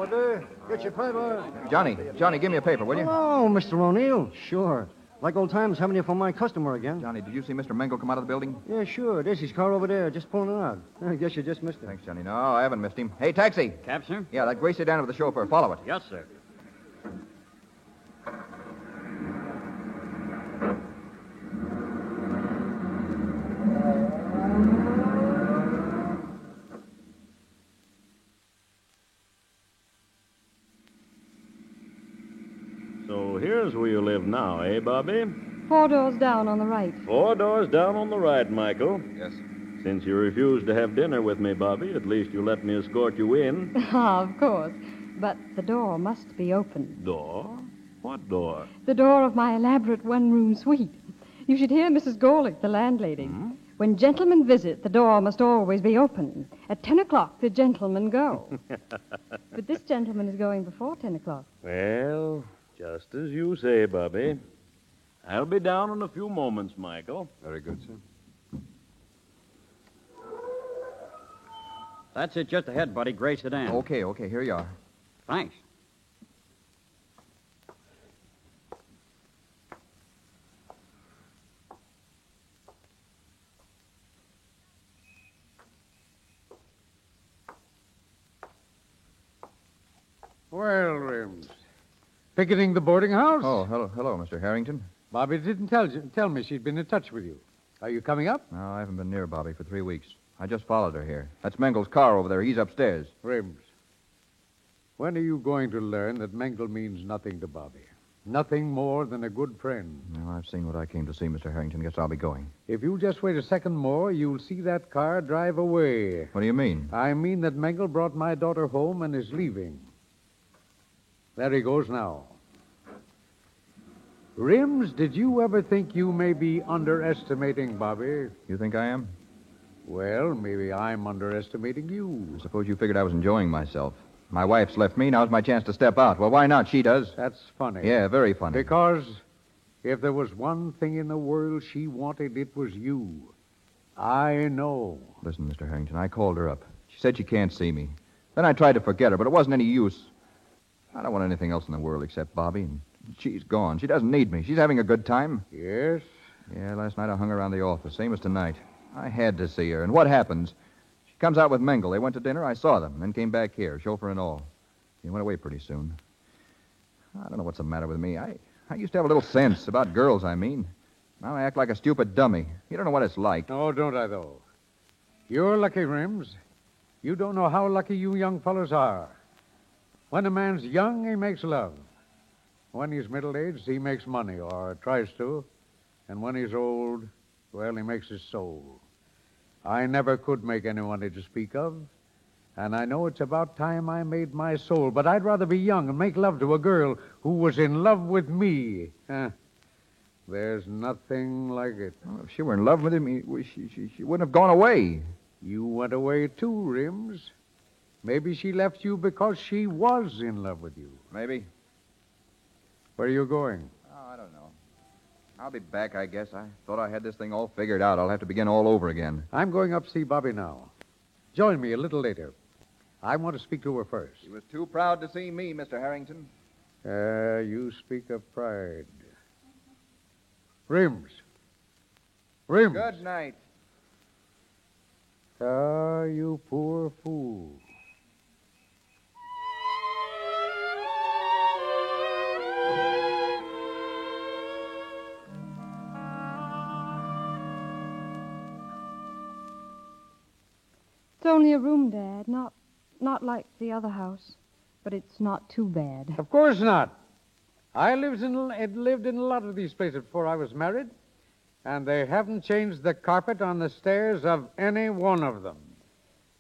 Porter, get your paper. Johnny, give me a paper, will you? Hello, Mr. O'Neill. Sure. Like old times having you for my customer again. Johnny, did you see Mr. Mengel come out of the building? Yeah, sure. There's his car over there, just pulling it out. I guess you just missed it. Thanks, Johnny. No, I haven't missed him. Hey, taxi. Cab, sir? Yeah, that gray sedan with the chauffeur. Follow it. Yes, sir. So here's where you live now, eh, Bobby? 4 doors down on the right. 4 doors down on the right, Michael. Yes. Since you refused to have dinner with me, Bobby, at least you let me escort you in. Ah, of course. But the door must be open. Door? What door? The door of my elaborate one-room suite. You should hear Mrs. Gorlick, the landlady. Hmm? When gentlemen visit, the door must always be open. At 10 o'clock, the gentlemen go. But this gentleman is going before 10 o'clock. Well, just as you say, Bobby. I'll be down in a few moments, Michael. Very good, sir. That's it just ahead, buddy. Gray sedan. Okay, here you are. Thanks. Well, Rims. Picketing the boarding house? Oh, hello, Mr. Harrington. Bobby didn't tell me she'd been in touch with you. Are you coming up? No, I haven't been near Bobby for 3 weeks. I just followed her here. That's Mengel's car over there. He's upstairs. Rims, when are you going to learn that Mengel means nothing to Bobby? Nothing more than a good friend. Well, I've seen what I came to see, Mr. Harrington. Guess I'll be going. If you just wait a second more, you'll see that car drive away. What do you mean? I mean that Mengel brought my daughter home and is leaving. There he goes now. Rims, did you ever think you may be underestimating Bobby? You think I am? Well, maybe I'm underestimating you. I suppose you figured I was enjoying myself. My wife's left me. Now's my chance to step out. Well, why not? She does. That's funny. Yeah, very funny. Because if there was one thing in the world she wanted, it was you. I know. Listen, Mr. Harrington, I called her up. She said she can't see me. Then I tried to forget her, but it wasn't any use. I don't want anything else in the world except Bobby, and she's gone. She doesn't need me. She's having a good time. Yes? Yeah, last night I hung around the office, same as tonight. I had to see her. And what happens? She comes out with Mengel. They went to dinner. I saw them, then came back here, chauffeur and all. He went away pretty soon. I don't know what's the matter with me. I used to have a little sense about girls, I mean. Now I act like a stupid dummy. You don't know what it's like. Oh, don't I, though? You're lucky, Rims. You don't know how lucky you young fellows are. When a man's young, he makes love. When he's middle-aged, he makes money, or tries to. And when he's old, well, he makes his soul. I never could make anyone to speak of, and I know it's about time I made my soul, but I'd rather be young and make love to a girl who was in love with me. There's nothing like it. Well, if she were in love with him, she wouldn't have gone away. You went away too, Rims. Maybe she left you because she was in love with you. Maybe. Where are you going? Oh, I don't know. I'll be back, I guess. I thought I had this thing all figured out. I'll have to begin all over again. I'm going up to see Bobby now. Join me a little later. I want to speak to her first. She was too proud to see me, Mr. Harrington. You speak of pride. Rims. Rims. Good night. Ah, you poor fool. It's only a room, Dad. Not like the other house. But it's not too bad. Of course not. I lived in a lot of these places before I was married, and they haven't changed the carpet on the stairs of any one of them.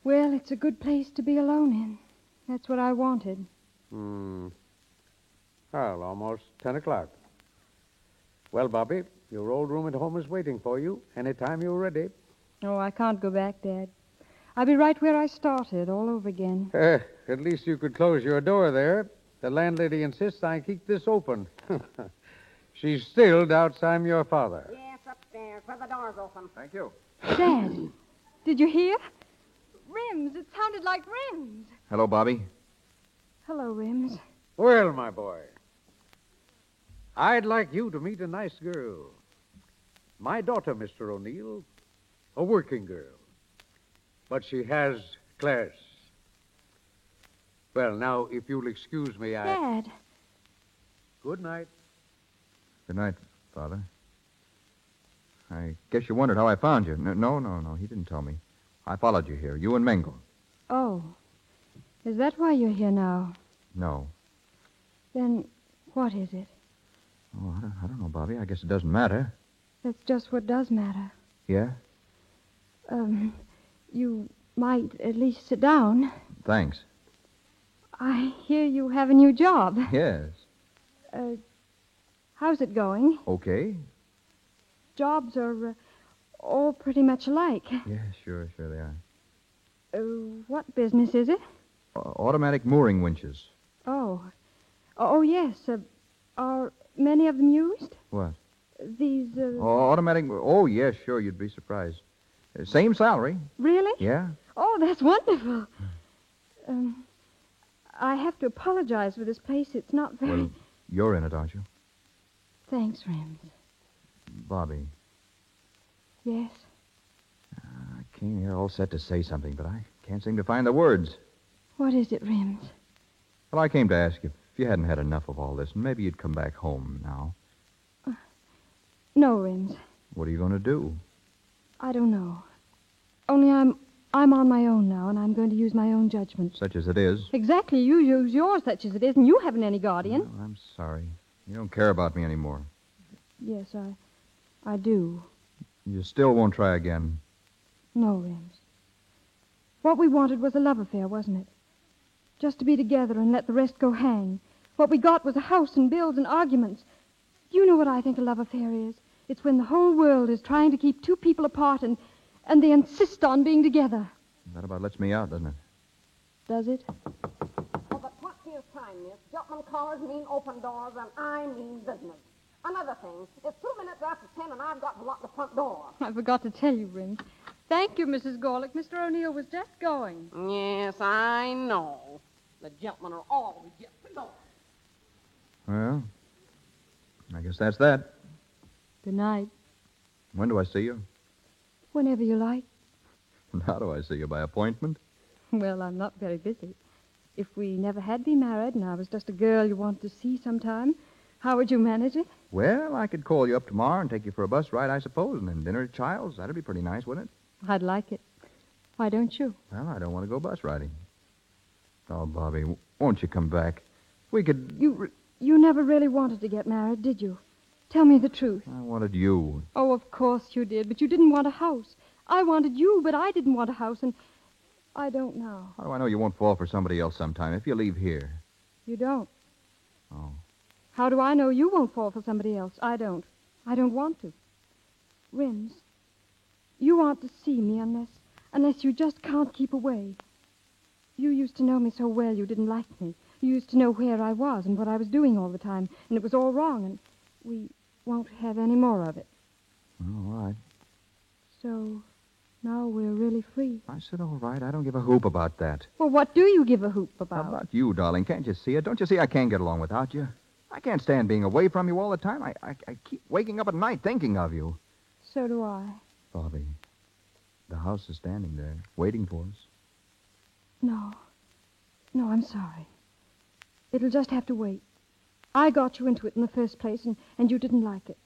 Well, it's a good place to be alone in. That's what I wanted. Well, almost 10 o'clock. Well, Bobby, your old room at home is waiting for you anytime you're ready. Oh, I can't go back, Dad. I'll be right where I started, all over again. At least you could close your door there. The landlady insists I keep this open. She still doubts I'm your father. Yes, upstairs, where the door's open. Thank you. Dad, did you hear? Rims. It sounded like Rims. Hello, Bobby. Hello, Rims. Well, my boy, I'd like you to meet a nice girl. My daughter, Mr. O'Neill, a working girl. But she has class. Well, now, if you'll excuse me, Dad. Good night. Good night, Father. I guess you wondered how I found you. No. He didn't tell me. I followed you here, you and Mingle. Oh. Is that why you're here now? No. Then what is it? Oh, I don't know, Bobby. I guess it doesn't matter. That's just what does matter. Yeah? You might at least sit down. Thanks. I hear you have a new job. Yes. How's it going? Okay. Jobs are all pretty much alike. Yeah, sure they are. What business is it? Automatic mooring winches. Oh, yes. Are many of them used? What? These, Automatic... Oh, yes, sure, you'd be surprised. Same salary. Really? Yeah. Oh, that's wonderful. I have to apologize for this place. It's not very... Well, you're in it, aren't you? Thanks, Rims. Bobby. Yes? I came here all set to say something, but I can't seem to find the words. What is it, Rims? Well, I came to ask you if you hadn't had enough of all this, and maybe you'd come back home now. No, Rims. What are you going to do? I don't know. Only I'm on my own now, and I'm going to use my own judgment. Such as it is. Exactly. You use yours, such as it is, and you haven't any guardian. Well, I'm sorry. You don't care about me anymore. Yes, I do. You still won't try again. No, Rims. What we wanted was a love affair, wasn't it? Just to be together and let the rest go hang. What we got was a house and bills and arguments. Do you know what I think a love affair is? It's when the whole world is trying to keep two people apart and they insist on being together. That about lets me out, doesn't it? Does it? For the 20th time, miss, Gentleman callers mean open doors, and I mean business. Another thing, it's 2 minutes after 10, and I've got to lock the front door. I forgot to tell you, Rims. Thank you, Mrs. Gorlick. Mr. O'Neill was just going. Yes, I know. The gentlemen are always just going. Well, I guess that's that. Good night. When do I see you? Whenever you like. And how do I see you? By appointment? Well, I'm not very busy. If we never had been married and I was just a girl you wanted to see sometime, how would you manage it? Well, I could call you up tomorrow and take you for a bus ride, I suppose, and then dinner at Child's. That'd be pretty nice, wouldn't it? I'd like it. Why don't you? Well, I don't want to go bus riding. Oh, Bobby, won't you come back? We could... You never really wanted to get married, did you? Tell me the truth. I wanted you. Oh, of course you did, but you didn't want a house. I wanted you, but I didn't want a house, and I don't now. How do I know you won't fall for somebody else sometime if you leave here? You don't. Oh. How do I know you won't fall for somebody else? I don't. I don't want to. Rims, you want to see me unless you just can't keep away. You used to know me so well you didn't like me. You used to know where I was and what I was doing all the time, and it was all wrong, and we won't have any more of it. All right. So, now we're really free. I said all right. I don't give a hoop about that. Well, what do you give a hoop about? How about you, darling? Can't you see it? Don't you see I can't get along without you? I can't stand being away from you all the time. I keep waking up at night thinking of you. So do I. Bobby, the house is standing there, waiting for us. No, I'm sorry. It'll just have to wait. I got you into it in the first place, and you didn't like it.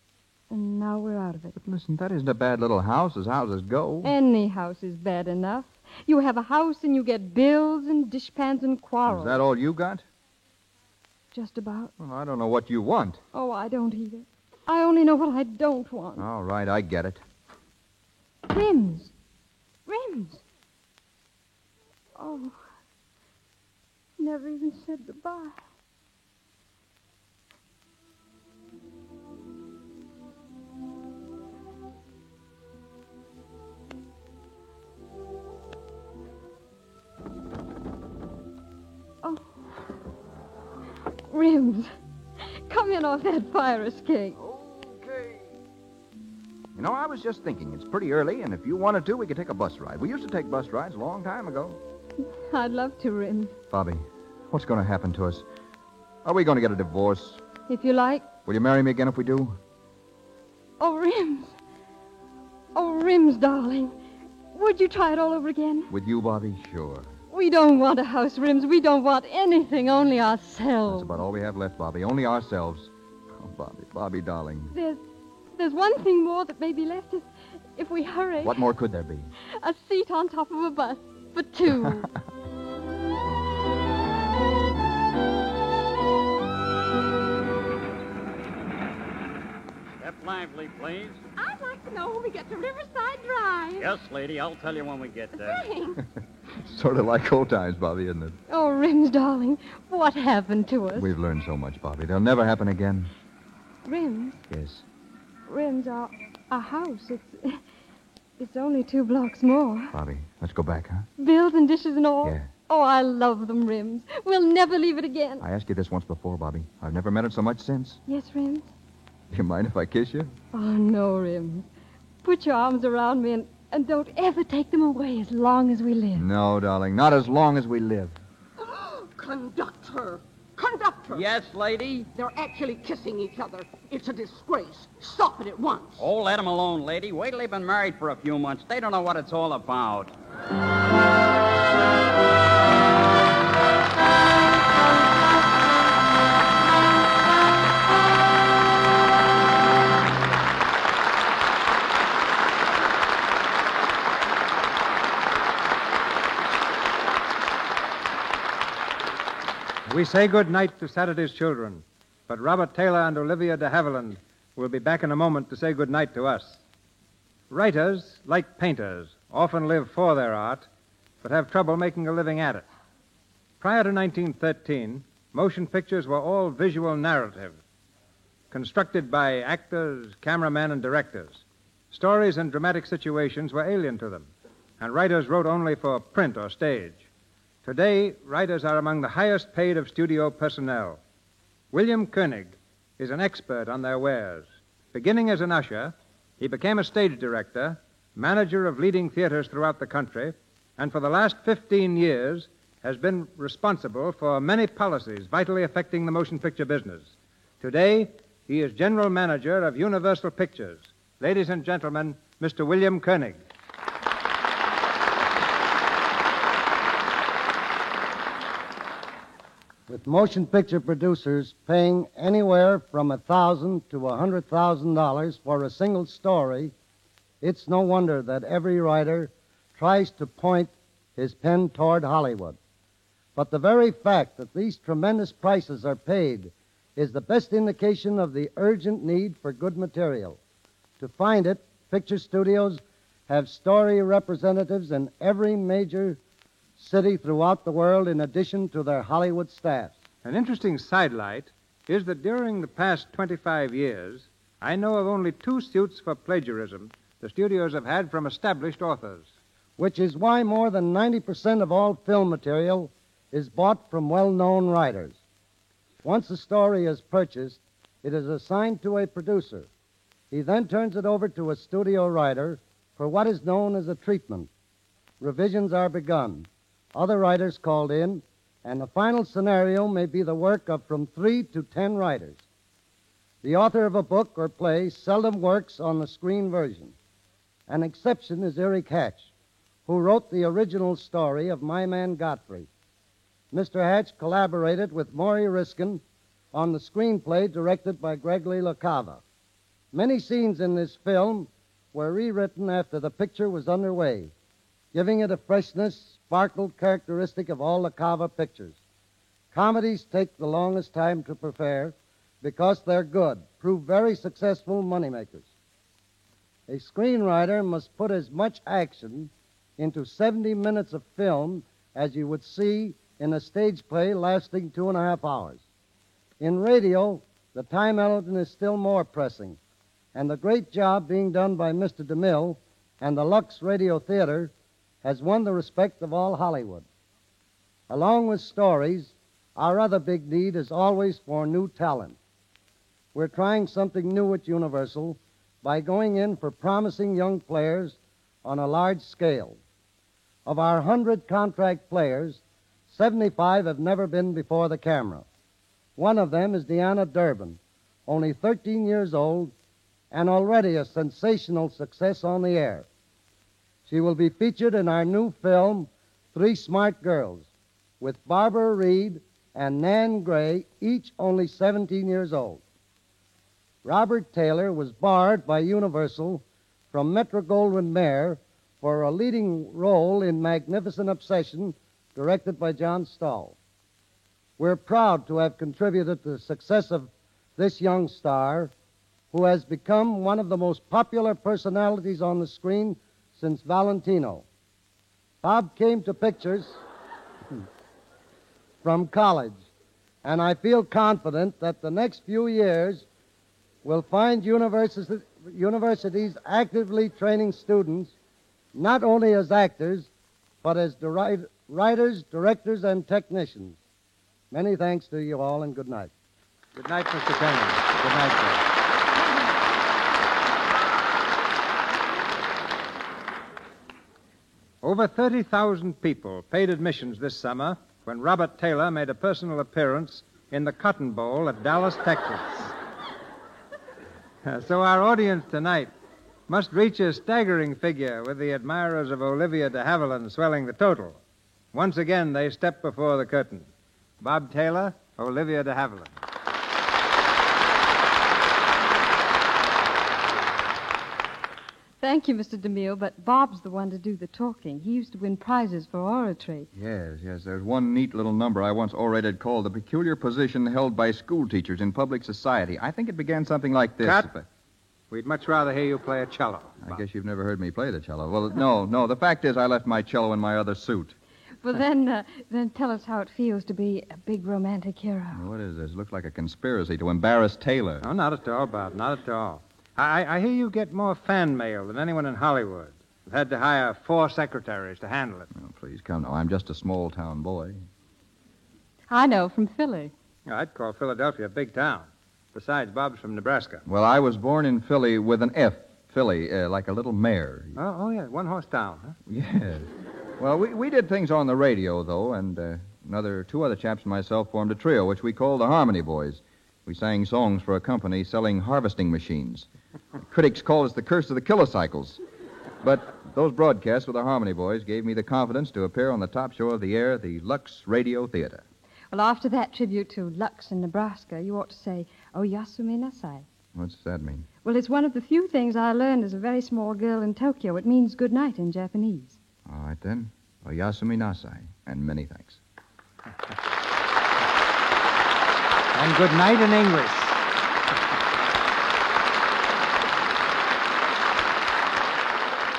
And now we're out of it. But listen, that isn't a bad little house as houses go. Any house is bad enough. You have a house and you get bills and dishpans and quarrels. Is that all you got? Just about. Well, I don't know what you want. Oh, I don't either. I only know what I don't want. All right, I get it. Rims. Oh, never even said goodbye. Oh. Rims, come in off that fire escape. Okay. You know, I was just thinking, it's pretty early, and if you wanted to, we could take a bus ride. We used to take bus rides a long time ago. I'd love to, Rims. Bobby, What's going to happen to us? Are we going to get a divorce? If you like. Will you marry me again if we do? Oh, Rims. Oh, Rims, darling. Would you try it all over again? With you, Bobby? Sure. We don't want a house, Rims. We don't want anything, only ourselves. That's about all we have left, Bobby. Only ourselves. Oh, Bobby, darling. There's one thing more that may be left if we hurry. What more could there be? A seat on top of a bus for two. Step lively, please. I'd like to know when we get to Riverside Drive. Yes, lady. I'll tell you when we get there. Thanks. Sort of like old times, Bobby, isn't it? Oh, Rims, darling, what happened to us? We've learned so much, Bobby. They'll never happen again. Rims? Yes. Rims, our house, it's only 2 blocks more. Bobby, let's go back, huh? Bills and dishes and all? Yeah. Oh, I love them, Rims. We'll never leave it again. I asked you this once before, Bobby. I've never meant it so much since. Yes, Rims? Do you mind if I kiss you? Oh, no, Rims. Put your arms around me and don't ever take them away as long as we live. No, darling, not as long as we live. Conductor! Conductor! Yes, lady? They're actually kissing each other. It's a disgrace. Stop it at once. Oh, let them alone, lady. Wait till they've been married for a few months. They don't know what it's all about. We say good night to Saturday's children, but Robert Taylor and Olivia de Havilland will be back in a moment to say good night to us. Writers, like painters, often live for their art, but have trouble making a living at it. Prior to 1913, motion pictures were all visual narrative, constructed by actors, cameramen, and directors. Stories and dramatic situations were alien to them, and writers wrote only for print or stage. Today, writers are among the highest paid of studio personnel. William Koenig is an expert on their wares. Beginning as an usher, he became a stage director, manager of leading theaters throughout the country, and for the last 15 years has been responsible for many policies vitally affecting the motion picture business. Today, he is general manager of Universal Pictures. Ladies and gentlemen, Mr. William Koenig. With motion picture producers paying anywhere from $1,000 to $100,000 for a single story, it's no wonder that every writer tries to point his pen toward Hollywood. But the very fact that these tremendous prices are paid is the best indication of the urgent need for good material. To find it, picture studios have story representatives in every major city throughout the world in addition to their Hollywood staffs. An interesting sidelight is that during the past 25 years, I know of only 2 suits for plagiarism the studios have had from established authors. Which is why more than 90% of all film material is bought from well-known writers. Once a story is purchased, it is assigned to a producer. He then turns it over to a studio writer for what is known as a treatment. Revisions are begun. Other writers called in, and the final scenario may be the work of from 3 to 10 writers. The author of a book or play seldom works on the screen version. An exception is Eric Hatch, who wrote the original story of My Man Godfrey. Mr. Hatch collaborated with Maury Riskin on the screenplay directed by Gregory LaCava. Many scenes in this film were rewritten after the picture was underway, giving it a freshness, sparkle characteristic of all LaCava pictures. Comedies take the longest time to prepare because they're good, prove very successful moneymakers. A screenwriter must put as much action into 70 minutes of film as you would see in a stage play lasting 2.5 hours. In radio, the time element is still more pressing, and the great job being done by Mr. DeMille and the Lux Radio Theater has won the respect of all Hollywood. Along with stories, our other big need is always for new talent. We're trying something new at Universal by going in for promising young players on a large scale. Of our 100 contract players, 75 have never been before the camera. One of them is Deanna Durbin, only 13 years old and already a sensational success on the air. She will be featured in our new film, Three Smart Girls, with Barbara Reed and Nan Gray, each only 17 years old. Robert Taylor was barred by Universal from Metro-Goldwyn-Mayer for a leading role in Magnificent Obsession, directed by John Stahl. We're proud to have contributed to the success of this young star, who has become one of the most popular personalities on the screen since Valentino. Bob came to pictures from college, and I feel confident that the next few years will find universities actively training students not only as actors, but as writers, directors, and technicians. Many thanks to you all, and good night. Good night, Mr. Kenny. Good night, sir. Over 30,000 people paid admissions this summer when Robert Taylor made a personal appearance in the Cotton Bowl at Dallas, Texas. So our audience tonight must reach a staggering figure, with the admirers of Olivia de Havilland swelling the total. Once again, they step before the curtain. Bob Taylor, Olivia de Havilland. Thank you, Mr. DeMille, but Bob's the one to do the talking. He used to win prizes for oratory. Yes. There's one neat little number I once orated called The Peculiar Position Held by School Teachers in Public Society. I think it began something like this. Cut. We'd much rather hear you play a cello. I guess you've never heard me play the cello. Well, no. The fact is I left my cello in my other suit. Well, then tell us how it feels to be a big romantic hero. What is this? It looks like a conspiracy to embarrass Taylor. No, not at all, Bob. Not at all. I hear you get more fan mail than anyone in Hollywood. We've had to hire 4 secretaries to handle it. Oh, please come now. I'm just a small-town boy. I know, from Philly. I'd call Philadelphia a big town. Besides, Bob's from Nebraska. Well, I was born in Philly with an F. Philly, like a little mare. Oh, yeah, one-horse town, huh? Yes. Well, we did things on the radio, though, and 2 other chaps and myself formed a trio, which we called the Harmony Boys. We sang songs for a company selling harvesting machines. Critics called us the curse of the kilocycles. But those broadcasts with the Harmony Boys gave me the confidence to appear on the top show of the air, the Lux Radio Theater. Well, after that tribute to Lux in Nebraska, you ought to say, "Oh, Yasumi Nasai." What's that mean? Well, it's one of the few things I learned as a very small girl in Tokyo. It means good night in Japanese. All right, then. Oyasumi Nasai, and many thanks. And good night in English.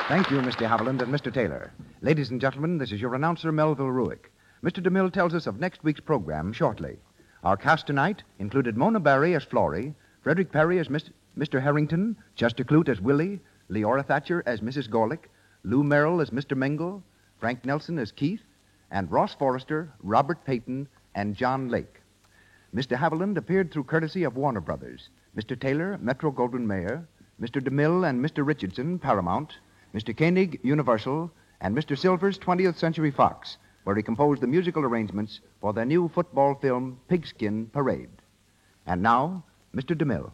Thank you, Mr. Haviland and Mr. Taylor. Ladies and gentlemen, this is your announcer, Melville Ruick. Mr. DeMille tells us of next week's program shortly. Our cast tonight included Mona Barry as Florrie, Frederick Perry as Mr. Harrington, Chester Clute as Willie, Leora Thatcher as Mrs. Gorlick, Lou Merrill as Mr. Mingle, Frank Nelson as Keith, and Ross Forrester, Robert Payton, and John Lake. Mr. Haviland appeared through courtesy of Warner Brothers, Mr. Taylor, Metro-Goldwyn-Mayer, Mr. DeMille and Mr. Richardson, Paramount, Mr. Koenig, Universal, and Mr. Silvers, 20th Century Fox, where he composed the musical arrangements for their new football film, Pigskin Parade. And now, Mr. DeMille.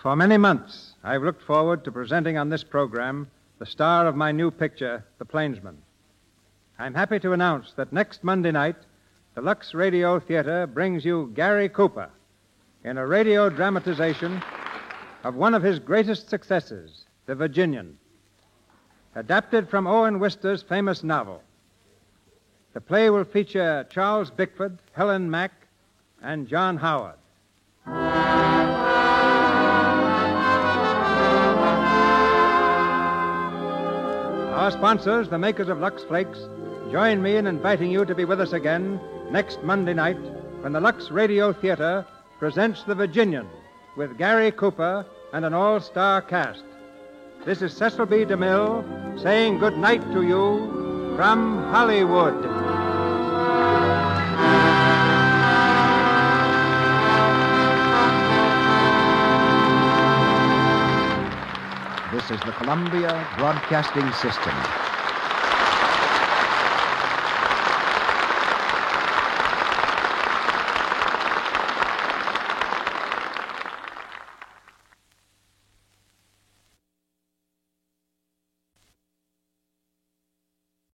For many months, I've looked forward to presenting on this program the star of my new picture, The Plainsman. I'm happy to announce that next Monday night, the Lux Radio Theater brings you Gary Cooper in a radio dramatization of one of his greatest successes, The Virginian. Adapted from Owen Wister's famous novel, the play will feature Charles Bickford, Helen Mack, and John Howard. Our sponsors, the makers of Lux Flakes, join me in inviting you to be with us again next Monday night when the Lux Radio Theater presents The Virginian with Gary Cooper and an all-star cast. This is Cecil B. DeMille saying good night to you from Hollywood. This is the Columbia Broadcasting System.